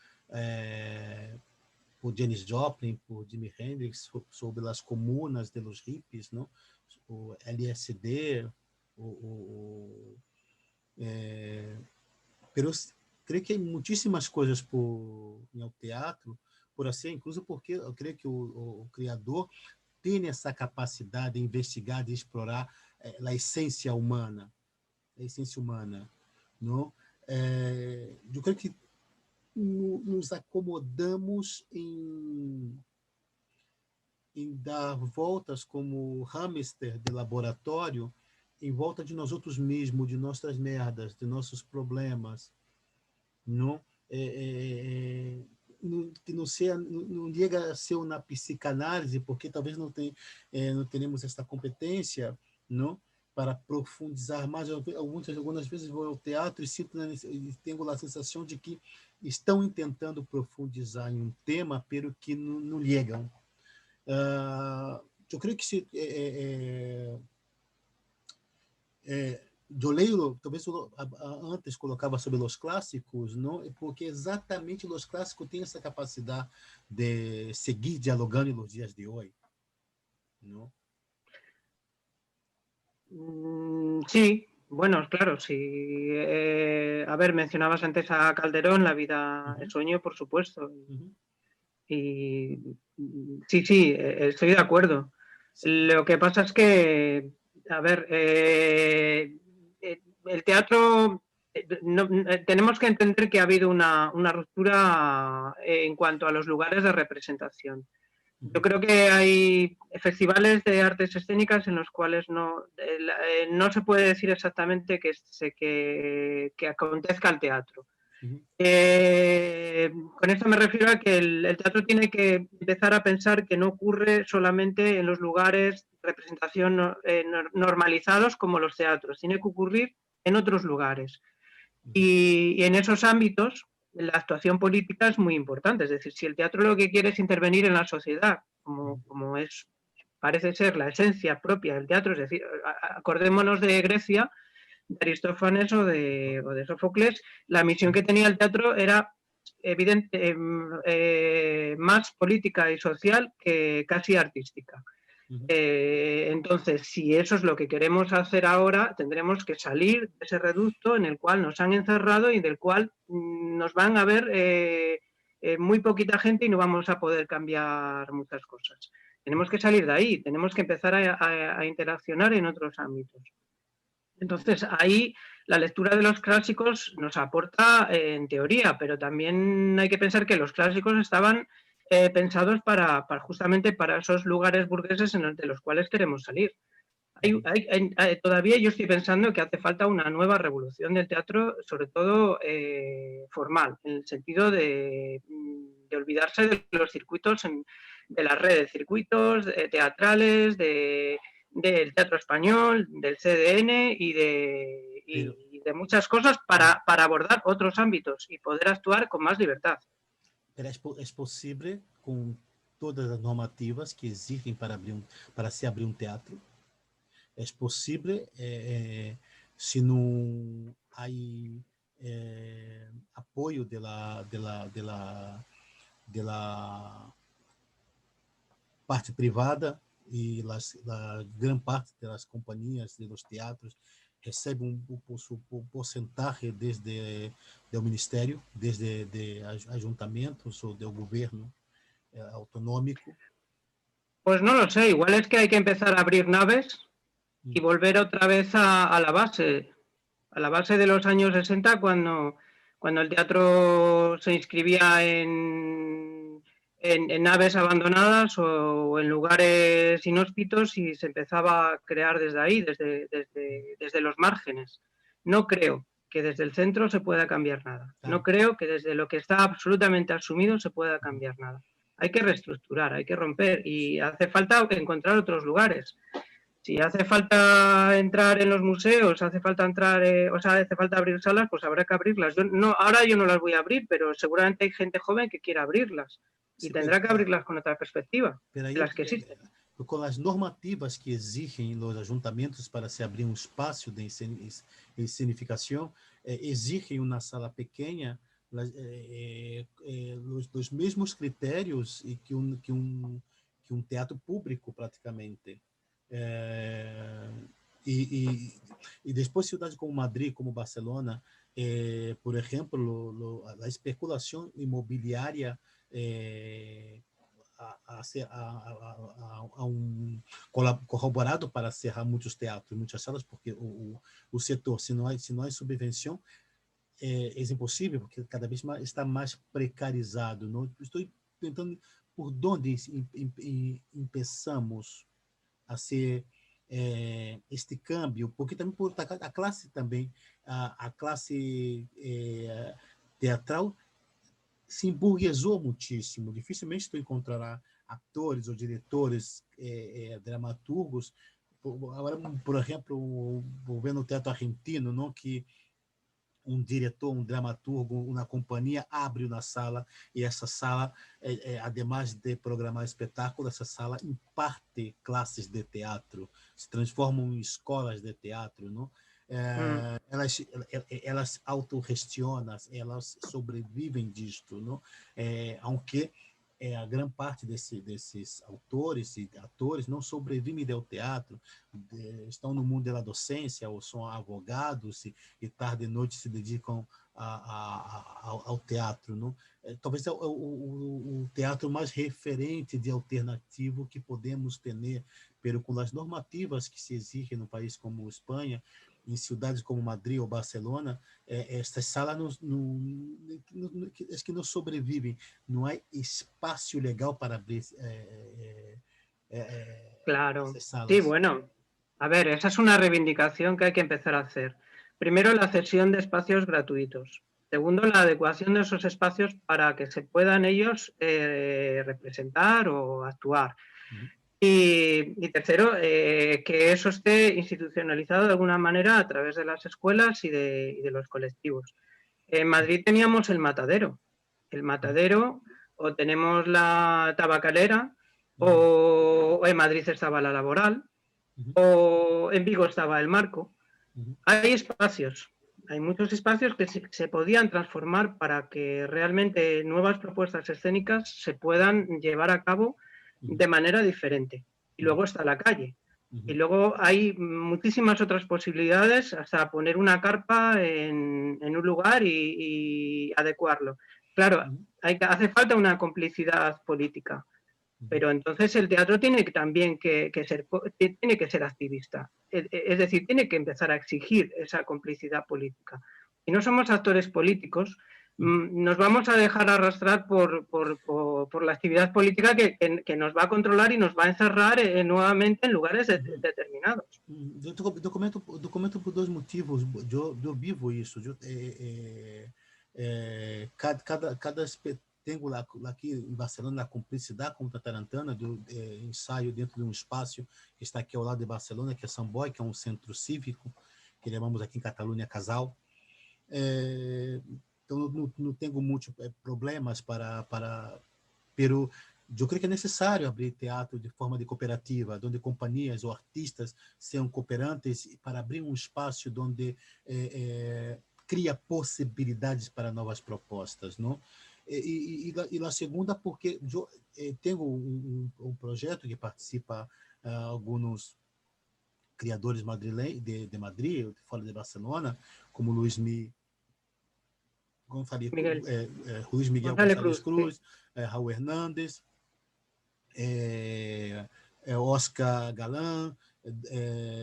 Janis Joplin, por Jimi Hendrix, sobre as comunas de los hippies, não? O LSD, pero creio que muitíssimas coisas no teatro, por assim, incluso porque eu creio que o criador tem essa capacidade de investigar, de explorar a essência humana, não? Eu creio que nos acomodamos em dar voltas como hamster de laboratório em volta de nós outros mesmos, de nossas merdas, de nossos problemas, não? Que não chega a ser uma psicanálise, porque talvez não tenhamos essa competência, não? para profundizar mais. Algumas vezes vou ao teatro e tenho a sensação de que estão tentando profundizar em um tema, pero que não chegam. Eu creio que eu leio, talvez antes colocava sobre os clássicos, não? Porque exatamente os clássicos têm essa capacidade de seguir dialogando nos dias de hoje, não? Sí, bueno, claro, sí. A ver, mencionabas antes a Calderón, La vida es sueño, por supuesto. Y sí, estoy de acuerdo. Lo que pasa es que, a ver, el teatro, tenemos que entender que ha habido una ruptura en cuanto a los lugares de representación. Yo creo que hay festivales de artes escénicas en los cuales no se puede decir exactamente que acontezca el teatro. Con esto me refiero a que el teatro tiene que empezar a pensar que no ocurre solamente en los lugares de representación normalizados como los teatros, tiene que ocurrir en otros lugares. Y en esos ámbitos la actuación política es muy importante. Es decir, si el teatro lo que quiere es intervenir en la sociedad, como parece ser la esencia propia del teatro, es decir, acordémonos de Grecia, de Aristófanes o de Sófocles, la misión que tenía el teatro era evidente, más política y social que casi artística. Entonces, si eso es lo que queremos hacer ahora, tendremos que salir de ese reducto en el cual nos han encerrado y del cual nos van a ver muy poquita gente y no vamos a poder cambiar muchas cosas. Tenemos que salir de ahí, tenemos que empezar a interaccionar en otros ámbitos. Entonces, ahí la lectura de los clásicos nos aporta en teoría, pero también hay que pensar que los clásicos estaban pensados justamente para esos lugares burgueses de los cuales queremos salir. Todavía yo estoy pensando que hace falta una nueva revolución del teatro, sobre todo formal, en el sentido de olvidarse de los circuitos, de las redes, circuitos teatrales, del teatro español, del CDN y de muchas cosas para abordar otros ámbitos y poder actuar con más libertad. Pero es posible con todas las normativas que existen para se abrir un teatro. Es posible si no hay apoyo de la parte privada y la gran parte de las compañías de los teatros recebe su porcentaje desde el ministerio, desde de ayuntamientos o del gobierno autonómico. Pues no lo sé, igual es que hay que empezar a abrir naves y volver otra vez a la base de los años 60 cuando el teatro se inscribía en naves abandonadas o en lugares inhóspitos y se empezaba a crear desde ahí, desde los márgenes. No creo que desde el centro se pueda cambiar nada. No creo que desde lo que está absolutamente asumido se pueda cambiar nada. Hay que reestructurar, hay que romper y hace falta encontrar otros lugares. Si hace falta entrar en los museos, hace falta hace falta abrir salas, pues habrá que abrirlas. Ahora yo no las voy a abrir, pero seguramente hay gente joven que quiera abrirlas y tendrá que abrirlas con otra perspectiva, de las que existen. Com as normativas que exigem nos ajuntamentos para se abrir um espaço de escenificação, exigem uma sala pequena, os mesmos critérios que um teatro público, praticamente. E depois cidades como Madrid, como Barcelona, por exemplo, a especulação imobiliária corroborado para cerrar muitos teatros, muitas salas, porque o setor, se não há subvenção, é impossível, porque cada vez mais está mais precarizado. Não? Estou tentando por onde começamos a ser este câmbio, porque também por a classe também, a classe teatral se emburguesou muitíssimo. Dificilmente tu encontrará atores ou diretores, dramaturgos, agora, por exemplo, vendo o teatro argentino, não, que um diretor, um dramaturgo, uma companhia abre uma sala e essa sala, ademais de programar espetáculo, essa sala imparte classes de teatro, se transformam em escolas de teatro, não? Elas autorgestionam, elas sobrevivem disto, não? Aunque a grande parte desses autores e atores não sobrevivem do teatro, estão no mundo da docência ou são advogados e tarde e noite se dedicam ao teatro, não? Talvez é o teatro mais referente de alternativo que podemos ter, pero com as normativas que se exigem no país como Espanha, em cidades como Madrid ou Barcelona, estas salas que não sobrevivem, não há espaço legal para abrir Claro, essas sí, salas. bueno, a ver, esa es una reivindicación que hay que empezar a hacer. Primero, la cesión de espacios gratuitos. Segundo, la adecuación de esos espacios para que se puedan ellos representar o actuar. Y tercero, que eso esté institucionalizado de alguna manera a través de las escuelas y de los colectivos. En Madrid teníamos el Matadero, o tenemos la Tabacalera, o en Madrid estaba la Laboral, o en Vigo estaba el Marco. Hay espacios, hay muchos espacios que se podían transformar para que realmente nuevas propuestas escénicas se puedan llevar a cabo de manera diferente. Y luego está la calle. Y luego hay muchísimas otras posibilidades, hasta poner una carpa en un lugar y adecuarlo. Claro, hace falta una complicidad política, pero entonces el teatro tiene también que ser activista. Es decir, tiene que empezar a exigir esa complicidad política. Si no somos actores políticos, nos vamos a dejar arrastrar por la actividad política que nos va a controlar y nos va a encerrar nuevamente en lugares determinados. Eu documento por dois motivos. Eu vivo isso. Cada tenho lá aqui em Barcelona a cumplicidade com a Tarantana do ensaio dentro de um espaço que está aqui ao lado de Barcelona, que é Sant Boi, que é um centro cívico que chamamos aqui em Catalunha Casal. Então não tenho muitos problemas pero eu creio que é necessário abrir teatro de forma de cooperativa, onde companhias ou artistas sejam cooperantes para abrir um espaço onde cria possibilidades para novas propostas, não? E a segunda, porque eu tenho um projeto que participa alguns criadores madrilenhos de Madrid, fora de Barcelona, como Luís Miguel Gonçalves Cruz, Raul Hernández, Oscar Galán,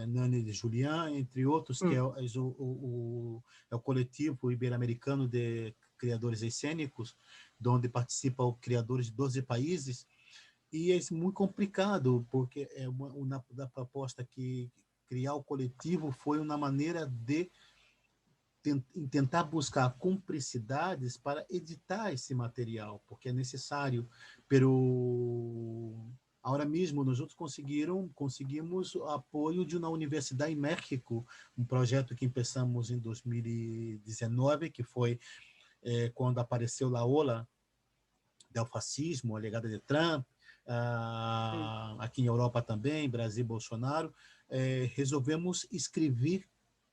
Nani de Julián, entre outros, que é o coletivo ibero-americano de criadores cênicos, onde participam criadores de 12 países, e é muito complicado, porque uma proposta que criar o coletivo foi uma maneira de tentar buscar cumplicidades para editar esse material, porque é necessário, pero agora mesmo nós conseguimos o apoio de uma universidade em México, um projeto que começamos em 2019, que foi quando apareceu a ola do fascismo, a legada de Trump, aqui em Europa também, Brasil, Bolsonaro, resolvemos escrever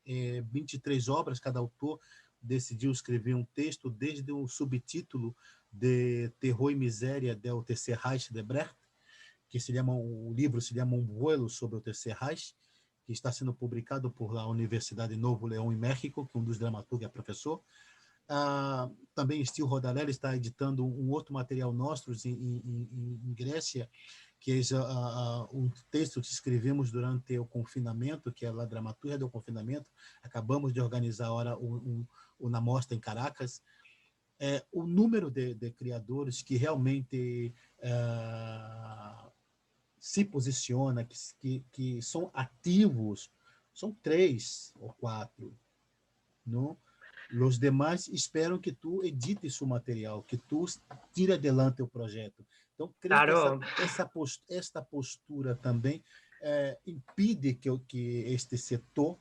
23 obras, cada autor decidiu escrever um texto desde um subtítulo de Terror e Miséria do Terceiro Reich de Brecht, que o livro se chama Um Vuelo sobre o Terceiro Reich, que está sendo publicado por a Universidade Novo León em México, que um dos dramaturgos é professor. Também Steel Rodarelli está editando um outro material nosso em Grécia, que é um texto que escrevemos durante o confinamento, que é a dramaturgia do confinamento. Acabamos de organizar agora uma mostra em Caracas. O número de criadores que realmente se posiciona, que são ativos, são 3 ou 4, não? Os demais esperam que tu edites o material, que tu tire adelante o projeto. Então, creio que esta postura também impide que este setor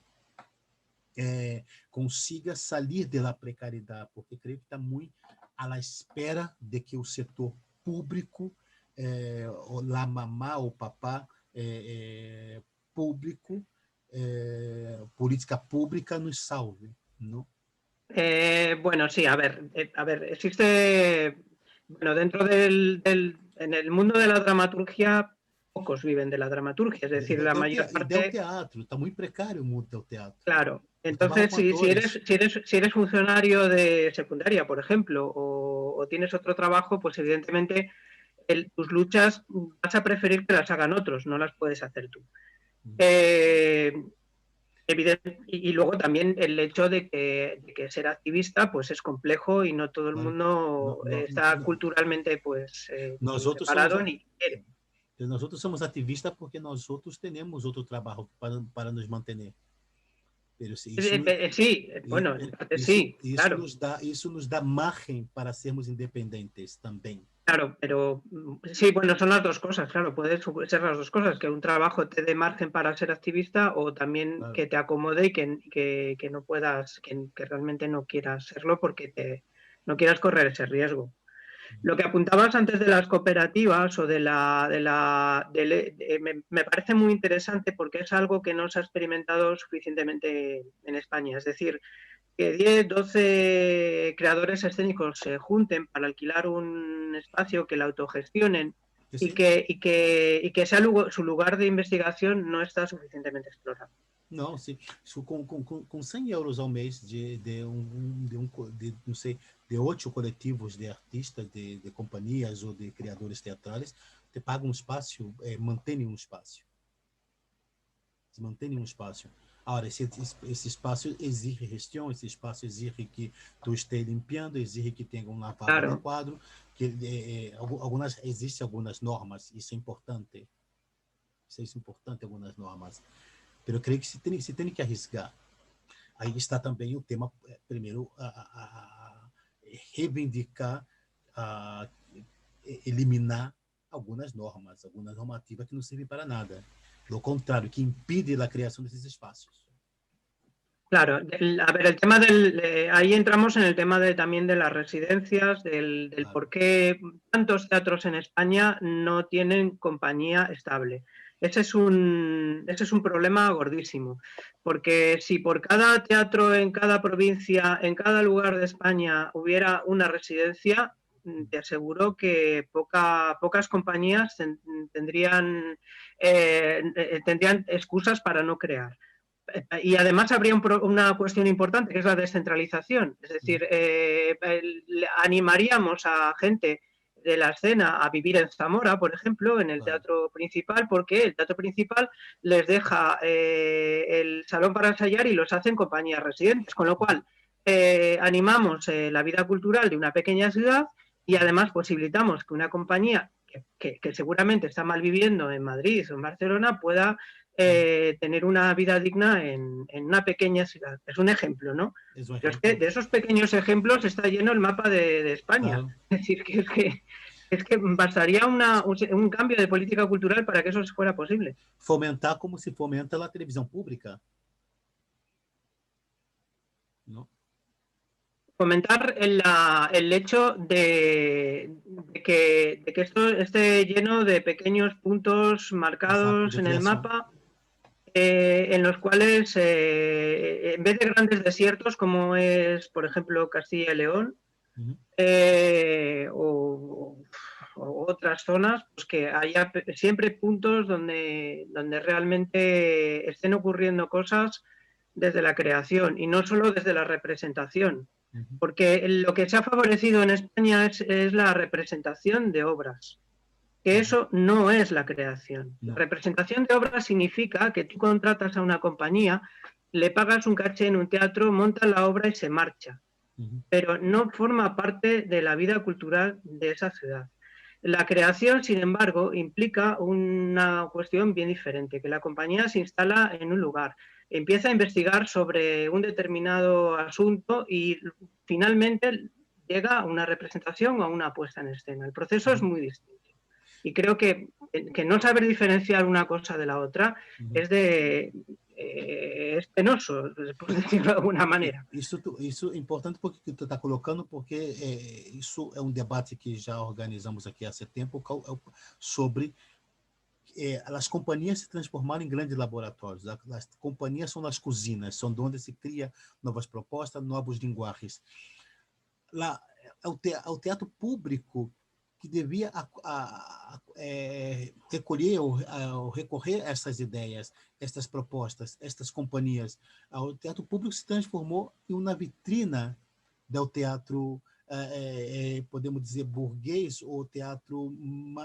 consiga sair da precariedade, porque creio que está muito à espera de que o setor público, la mamá ou papá público, política pública nos salve, ¿no? Bueno, sí, a ver, existe, bueno, dentro en el mundo de la dramaturgia, pocos viven de la dramaturgia, es decir, la mayor parte... del teatro, está muy precario el mundo del teatro. Claro, entonces si eres funcionario de secundaria, por ejemplo, o tienes otro trabajo, pues evidentemente tus luchas vas a preferir que las hagan otros, no las puedes hacer tú. Y luego también el hecho de que ser activista pues es complejo y no todo el mundo está culturalmente pues preparado ni quiere. Nosotros somos activistas porque nosotros tenemos otro trabajo para nos mantener. Pero sí, bueno, sí, claro. Eso nos da margen para sermos independientes también. Claro, pero sí, bueno, son las dos cosas, claro, pueden ser las dos cosas, que un trabajo te dé margen para ser activista o también claro, que te acomode y que no puedas, que realmente no quieras serlo porque no quieras correr ese riesgo. Lo que apuntabas antes de las cooperativas o me parece muy interesante porque es algo que no se ha experimentado suficientemente en España. Es decir, que 10, 12 creadores escénicos se junten para alquilar un espacio, que la autogestionen ¿sí? y que sea su lugar de investigación no está suficientemente explorado. Não, sim. Com 100 euros ao mês não sei, de 8 coletivos de artistas, de companhias ou de criadores teatrais, te pagam um espaço, mantém um espaço. Se mantém um espaço. Agora, esse espaço exige gestão, esse espaço exige que tu esteja limpando, exige que tenha uma vaga claro. De quadro, que existem algumas normas, isso é importante. Isso é importante, algumas normas. Mas eu creio que se tem que arriscar. Aí está também o tema, primeiro, reivindicar, eliminar algumas normativas que não servem para nada. Lo contrario, que impide la creación de esos espacios. Claro, a ver, el tema ahí entramos en el tema también de las residencias, del claro. Por qué tantos teatros en España no tienen compañía estable. Ese es un problema gordísimo, porque si por cada teatro en cada provincia, en cada lugar de España hubiera una residencia, te aseguro que pocas compañías tendrían excusas para no crear. Y además habría una cuestión importante, que es la descentralización. Es decir, animaríamos a gente de la escena a vivir en Zamora, por ejemplo, en el teatro principal, porque el teatro principal les deja el salón para ensayar y los hacen compañías residentes, con lo cual animamos la vida cultural de una pequeña ciudad y además posibilitamos que una compañía que seguramente está mal viviendo en Madrid o en Barcelona pueda tener una vida digna en una pequeña ciudad. Es un ejemplo, ¿no? Pero es que de esos pequeños ejemplos está lleno el mapa de España. Claro. Es decir, es que bastaría un cambio de política cultural para que eso fuera posible. Fomentar como se fomenta la televisión pública. ¿No? Fomentar el hecho de que esto esté lleno de pequeños puntos marcados en el mapa, en los cuales, en vez de grandes desiertos, como es, por ejemplo, Castilla y León, o otras zonas, pues que haya siempre puntos donde realmente estén ocurriendo cosas desde la creación y no solo desde la representación. Porque lo que se ha favorecido en España es la representación de obras, que eso no es la creación. La representación de obras significa que tú contratas a una compañía, le pagas un caché en un teatro, monta la obra y se marcha, pero no forma parte de la vida cultural de esa ciudad. La creación, sin embargo, implica una cuestión bien diferente, que la compañía se instala en un lugar, empieza a investigar sobre un determinado asunto y finalmente llega a una representación o a una puesta en escena. El proceso es muy distinto. Y creo que no saber diferenciar una cosa de la otra es penoso, por decirlo de alguna manera. Isso é importante porque que tu está colocando, porque isso é um debate que já organizamos aqui há tempo sobre as companhias se transformaram em grandes laboratórios. As companhias são as cozinhas, são onde se cria novas propostas, novos linguagens. Lá, o teatro público que devia recolher ou recorrer a essas ideias, estas propostas, estas companhias. O teatro público se transformou em uma vitrina do teatro, podemos dizer, burguês, ou teatro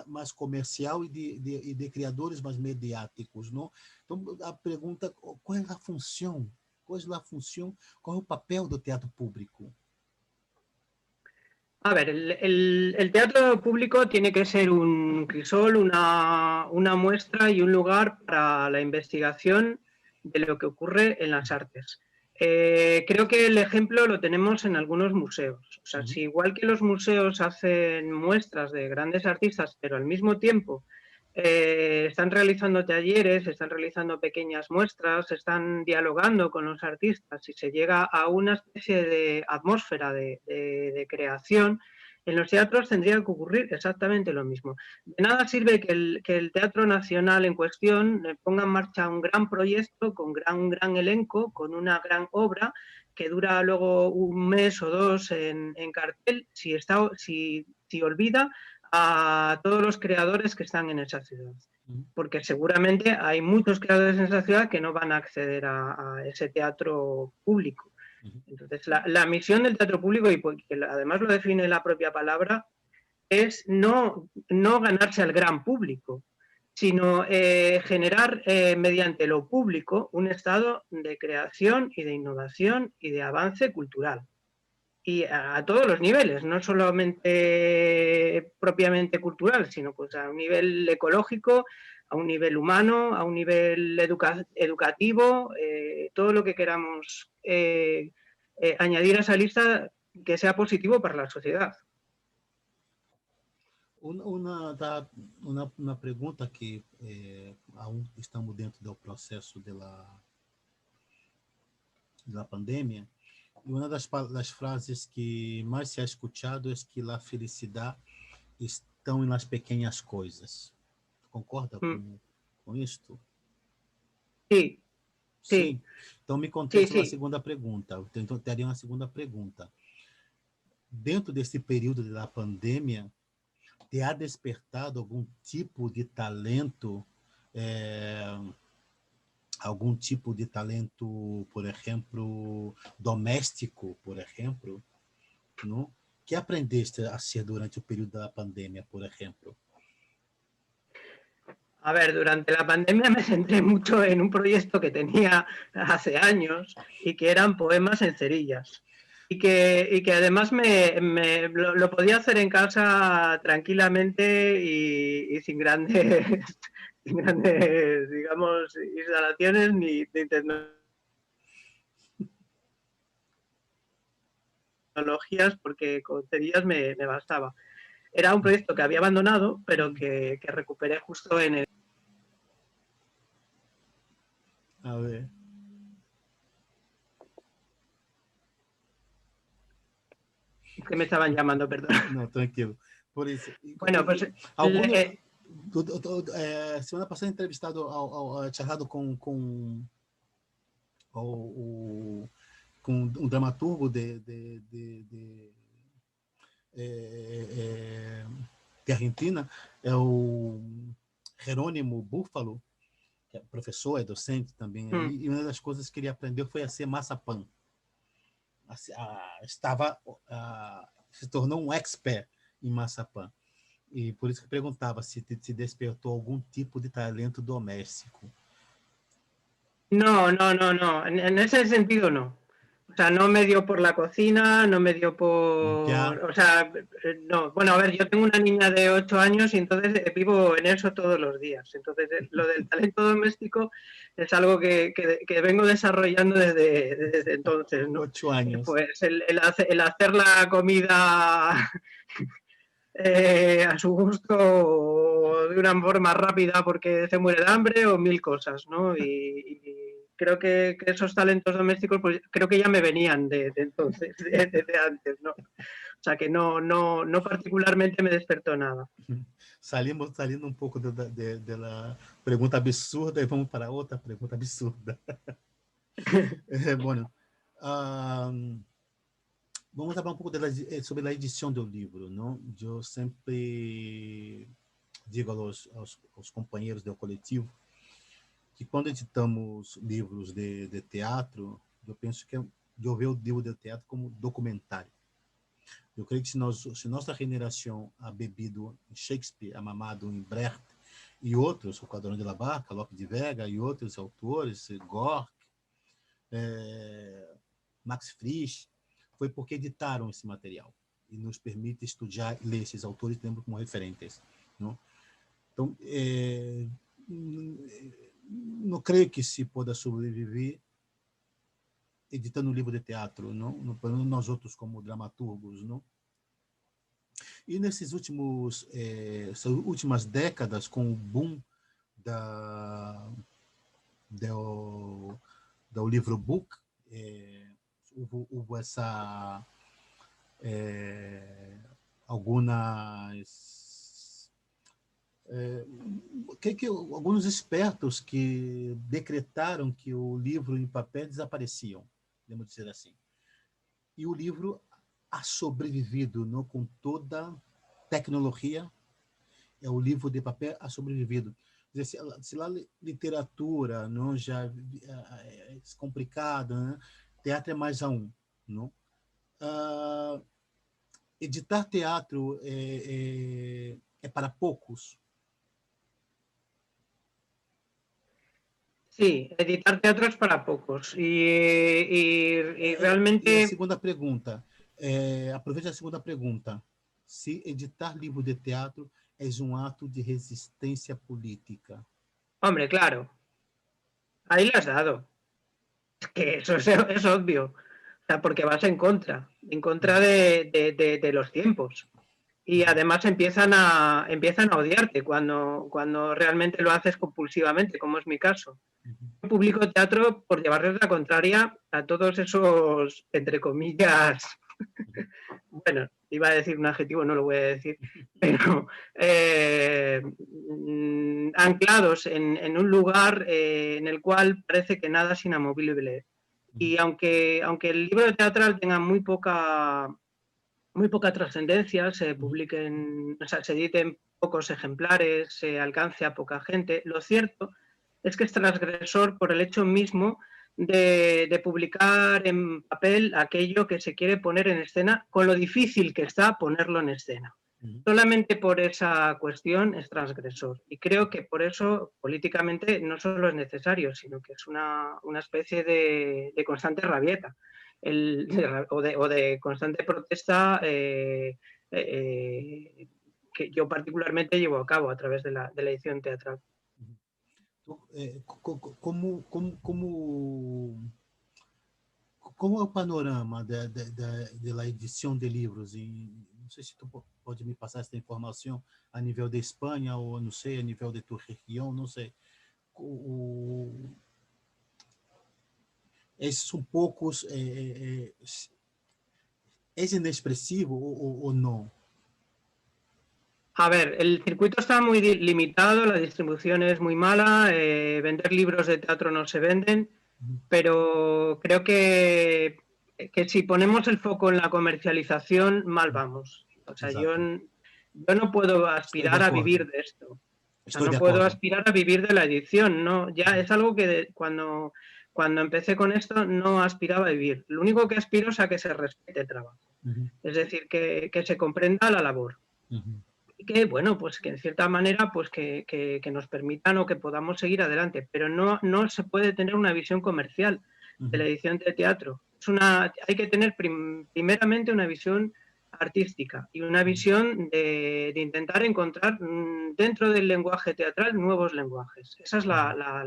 mais comercial e de criadores mais mediáticos. Não? Então, a pergunta, qual é a função? Qual é o papel do teatro público? A ver, el teatro público tiene que ser un crisol, una muestra y un lugar para la investigación de lo que ocurre en las artes. Creo que el ejemplo lo tenemos en algunos museos. O sea, si igual que los museos hacen muestras de grandes artistas, pero al mismo tiempo están realizando talleres, están realizando pequeñas muestras, están dialogando con los artistas y se llega a una especie de atmósfera de creación, en los teatros tendría que ocurrir exactamente lo mismo. De nada sirve que el Teatro Nacional en cuestión ponga en marcha un gran proyecto con un gran elenco, con una gran obra que dura luego un mes o dos en cartel, si olvida a todos los creadores que están en esa ciudad. Porque seguramente hay muchos creadores en esa ciudad que no van a acceder a ese teatro público. Entonces, la misión del teatro público, y porque además lo define la propia palabra, es no ganarse al gran público, sino generar mediante lo público un estado de creación y de innovación y de avance cultural. Y a todos los niveles, no solamente propiamente cultural, sino pues a un nivel ecológico, a un nivel humano, a un nivel educativo, todo lo que queramos añadir a esa lista que sea positivo para la sociedad. Uma pergunta que estamos dentro do processo da pandemia. E uma das frases que mais se ha escutado é que a felicidade estão nas pequenas coisas. Concorda com isto? Sim. Sim. Então, me conteste uma segunda pergunta. Então, teria uma segunda pergunta. Dentro desse período da pandemia, te ha despertado algum tipo de talento, por exemplo, doméstico, por exemplo, não? Que aprendeste a ser durante o período da pandemia, por exemplo? A ver, durante la pandemia me centré mucho en un proyecto que tenía hace años y que eran poemas en cerillas. Y que además lo podía hacer en casa tranquilamente y sin grandes, digamos, instalaciones ni de tecnologías, porque con cerillas me bastaba. Era un proyecto que había abandonado, pero que recuperé justo en el... A ver. Que me estaban llamando, perdón. No, tranquilo. Por eso. Bueno, pues... semana passada entrevistado, charlado com um dramaturgo de Argentina, é o Jerônimo Búfalo, que é professor, é docente também, e uma das coisas que ele aprendeu foi a ser maçapã. Se tornou um expert em maçapã. E por isso que perguntava se te despertou algum tipo de talento doméstico. No. En ese sentido, no. O sea, no me dio por la cocina, no me dio por... Ya. O sea, no. Bueno, a ver, yo tengo una niña de 8 años y entonces vivo en eso todos los días. Entonces, lo del talento doméstico es algo que vengo desarrollando desde entonces, ¿no? 8 años. Pues el hacer la comida... a su gusto o de una forma rápida porque se muere de hambre o mil cosas, ¿no? Y creo que esos talentos domésticos, pues creo que ya me venían de entonces, de antes, ¿no? O sea que no particularmente me despertó nada. Salindo um pouco da pergunta absurda e vamos para outra pergunta absurda. Bueno, vamos falar um pouco sobre a edição do livro, não? Eu sempre digo aos companheiros do coletivo que quando editamos livros de teatro, eu penso que eu vejo o livro de teatro como documentário. Eu creio que se nossa geração ha bebido em Shakespeare, ha mamado em Brecht e outros, o Caldeirão de la Barca, Lope de Vega e outros autores, Gorky, Max Frisch, foi porque editaram esse material e nos permite estudar e ler esses autores tendo como referentes. Não? Então, não creio que se possa sobreviver editando um livro de teatro, não nós outros como dramaturgos, não? E nessas últimas décadas, com o boom do livro book, houve alguns espertos que decretaram que o livro em papel desapareciam, podemos dizer assim. E o livro ha sobrevivido, não, com toda tecnologia, o livro de papel ha sobrevivido. Se lá literatura não já é complicada, né? Teatro é mais a um, não? Editar teatro é para poucos. Sí, editar teatro es para pocos. Y realmente... E a segunda pergunta, aproveite a segunda pergunta. Se editar livro de teatro é um ato de resistência política. Hombre, claro. Ahí le has dado. Es que eso es obvio. O sea, porque vas en contra de los tiempos. Y además empiezan a odiarte cuando realmente lo haces compulsivamente, como es mi caso. Yo publico teatro por llevarles la contraria a todos esos, entre comillas, bueno, iba a decir un adjetivo, no lo voy a decir, pero anclados en un lugar en el cual parece que nada es inamovible. Y aunque el libro teatral tenga muy poca trascendencia, se publiquen, o sea, se editen pocos ejemplares, se alcance a poca gente, lo cierto es que es transgresor por el hecho mismo de publicar en papel aquello que se quiere poner en escena, con lo difícil que está ponerlo en escena. Solamente por esa cuestión es transgresor. Y creo que por eso políticamente no solo es necesario, sino que es una especie de constante rabieta. O de constante protesta que yo particularmente llevo a cabo a través de la edición teatral. Como é o panorama da edição de livros? Não sei se tu pode me passar essa informação a nível de Espanha ou, não sei, a nível de tua região, não sei. Esses são poucos... É inexpressivo ou não? A ver, el circuito está muy limitado, la distribución es muy mala, vender libros de teatro no se venden, pero creo que si ponemos el foco en la comercialización, mal vamos. O sea, yo no puedo aspirar a vivir de esto. O sea, no puedo aspirar a vivir de la edición, ¿no? Ya es algo que cuando empecé con esto no aspiraba a vivir. Lo único que aspiro es a que se respete el trabajo. Es decir, que se comprenda la labor. Y que, bueno, pues que en cierta manera pues que nos permitan o que podamos seguir adelante, pero no se puede tener una visión comercial de la edición de teatro. Hay que tener primeramente una visión artística y una visión de intentar encontrar dentro del lenguaje teatral nuevos lenguajes. Esa es la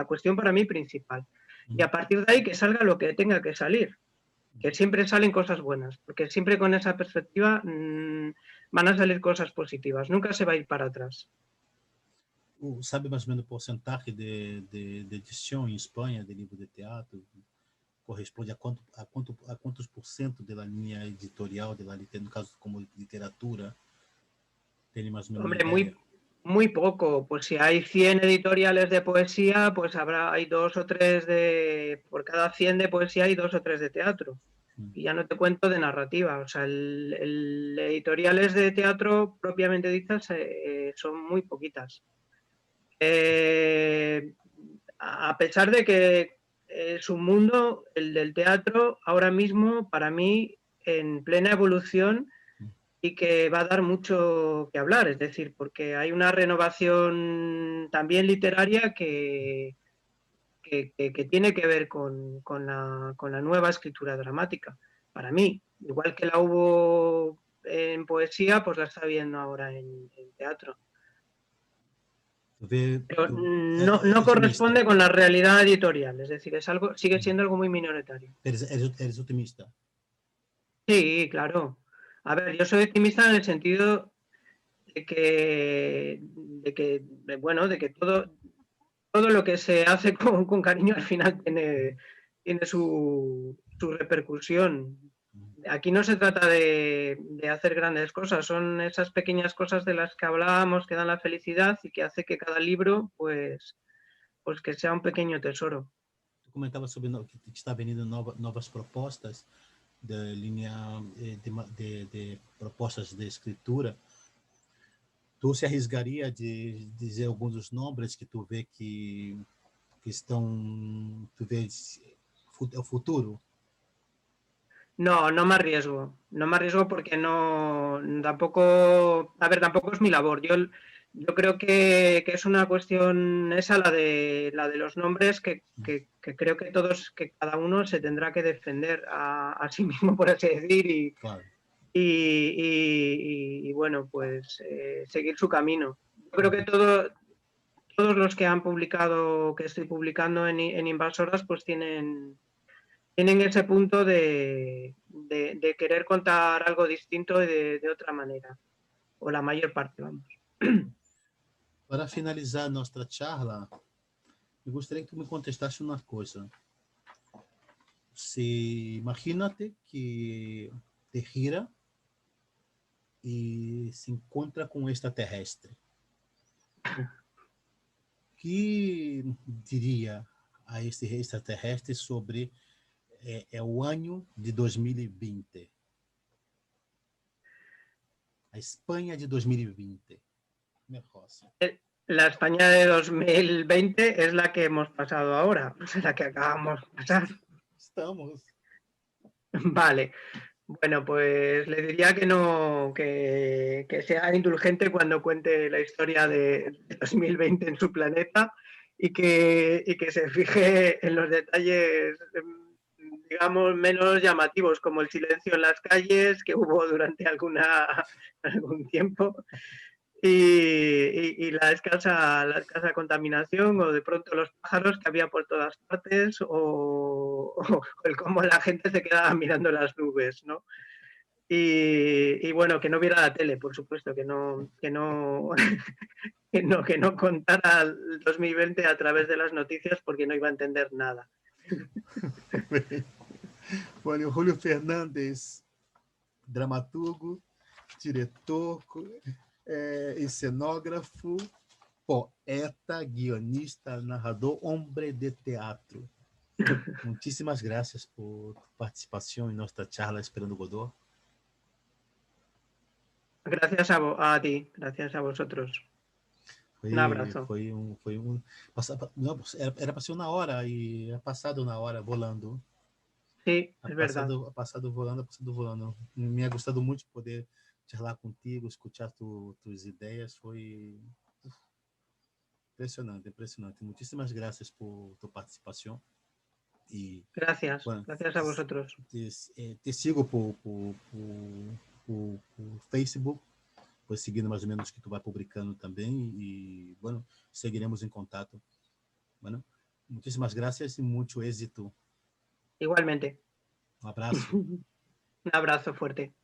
cuestión para mí principal. Y a partir de ahí que salga lo que tenga que salir. que siempre salen cosas buenas, porque siempre con esa perspectiva van a salir cosas positivas, nunca se va a ir para atrás. Sabe mais ou menos o porcentagem de edição em Espanha de livro de teatro? Corresponde a quantos por cento da linha editorial, no caso como literatura? Tem mais ou menos uma Hombre, ideia? muy poco. Pues si hay 100 editoriales de poesía, pues hay 2 o 3 por cada 100 de poesía hay 2 o 3 de teatro. Y ya no te cuento de narrativa. O sea, editoriales de teatro propiamente dichas son muy poquitas. A pesar de que es un mundo, el del teatro, ahora mismo, para mí, en plena evolución y que va a dar mucho que hablar, es decir, porque hay una renovación también literaria que tiene que ver con la nueva escritura dramática. Para mí, igual que la hubo en poesía, pues la está viendo ahora en teatro. Pero no corresponde con la realidad editorial, es decir, sigue siendo algo muy minoritario. Eres optimista. Sí, claro. A ver, yo soy optimista en el sentido de que bueno, de que todo lo que se hace con cariño al final tiene su repercusión. Aquí no se trata de hacer grandes cosas, son esas pequeñas cosas de las que hablábamos que dan la felicidad y que hace que cada libro, pues que sea un pequeño tesoro. Tu comentava sobre que está vindo novas propostas da linha de propostas de escritura. Tu se arriscaria de dizer alguns dos nomes que tu vê que estão, tu vês o futuro? No, no me arriesgo porque no, tampoco, a ver, tampoco es mi labor. Yo creo que es una cuestión esa, la de los nombres, que creo que cada uno se tendrá que defender a sí mismo, por así decir, Claro. y bueno, pues seguir su camino. Yo creo que todos los que han publicado, que estoy publicando en Invasoras, pues tienen ese punto de querer contar algo distinto y de otra manera, o la mayor parte, vamos. Para finalizar nossa charla, eu gostaria que tu me contestasse uma coisa. Se imagínate que te gira e se encontra com um extraterrestre. O que diria a esse extraterrestre sobre o ano de 2020? A Espanha de 2020. La España de 2020 es la que hemos pasado ahora, es la que acabamos de pasar. Estamos. Vale. Bueno, pues le diría que no, que sea indulgente cuando cuente la historia de 2020 en su planeta y que se fije en los detalles, digamos, menos llamativos, como el silencio en las calles que hubo durante algún tiempo y la escasa contaminación, o de pronto los pájaros que había por todas partes, o el cómo la gente se quedaba mirando las nubes, ¿no? Y bueno, que no viera la tele, por supuesto, que no que no contara el 2020 a través de las noticias, porque no iba a entender nada. Bueno, Julio Fernandes, dramaturgo, diretor, escenógrafo, poeta, guionista, narrador, hombre de teatro. Muchísimas gracias por tu participación en nuestra charla Esperando Godot. Gracias a ti, gracias a vosotros. Un abrazo. Era para ser uma hora e é passado uma hora volando. Sí, es verdad. Passado volando. Me ha gostado muito poder charlar contigo, escutar tuas ideias. Foi impressionante. Muchísimas gracias por tu participação. E, gracias, bueno, gracias a vosotros. Te sigo por Facebook, pues seguindo mais ou menos o que tu vai publicando também e, bueno, seguiremos em contato. Bueno, muchísimas gracias e muito êxito. Igualmente. Un abrazo. Un abrazo fuerte.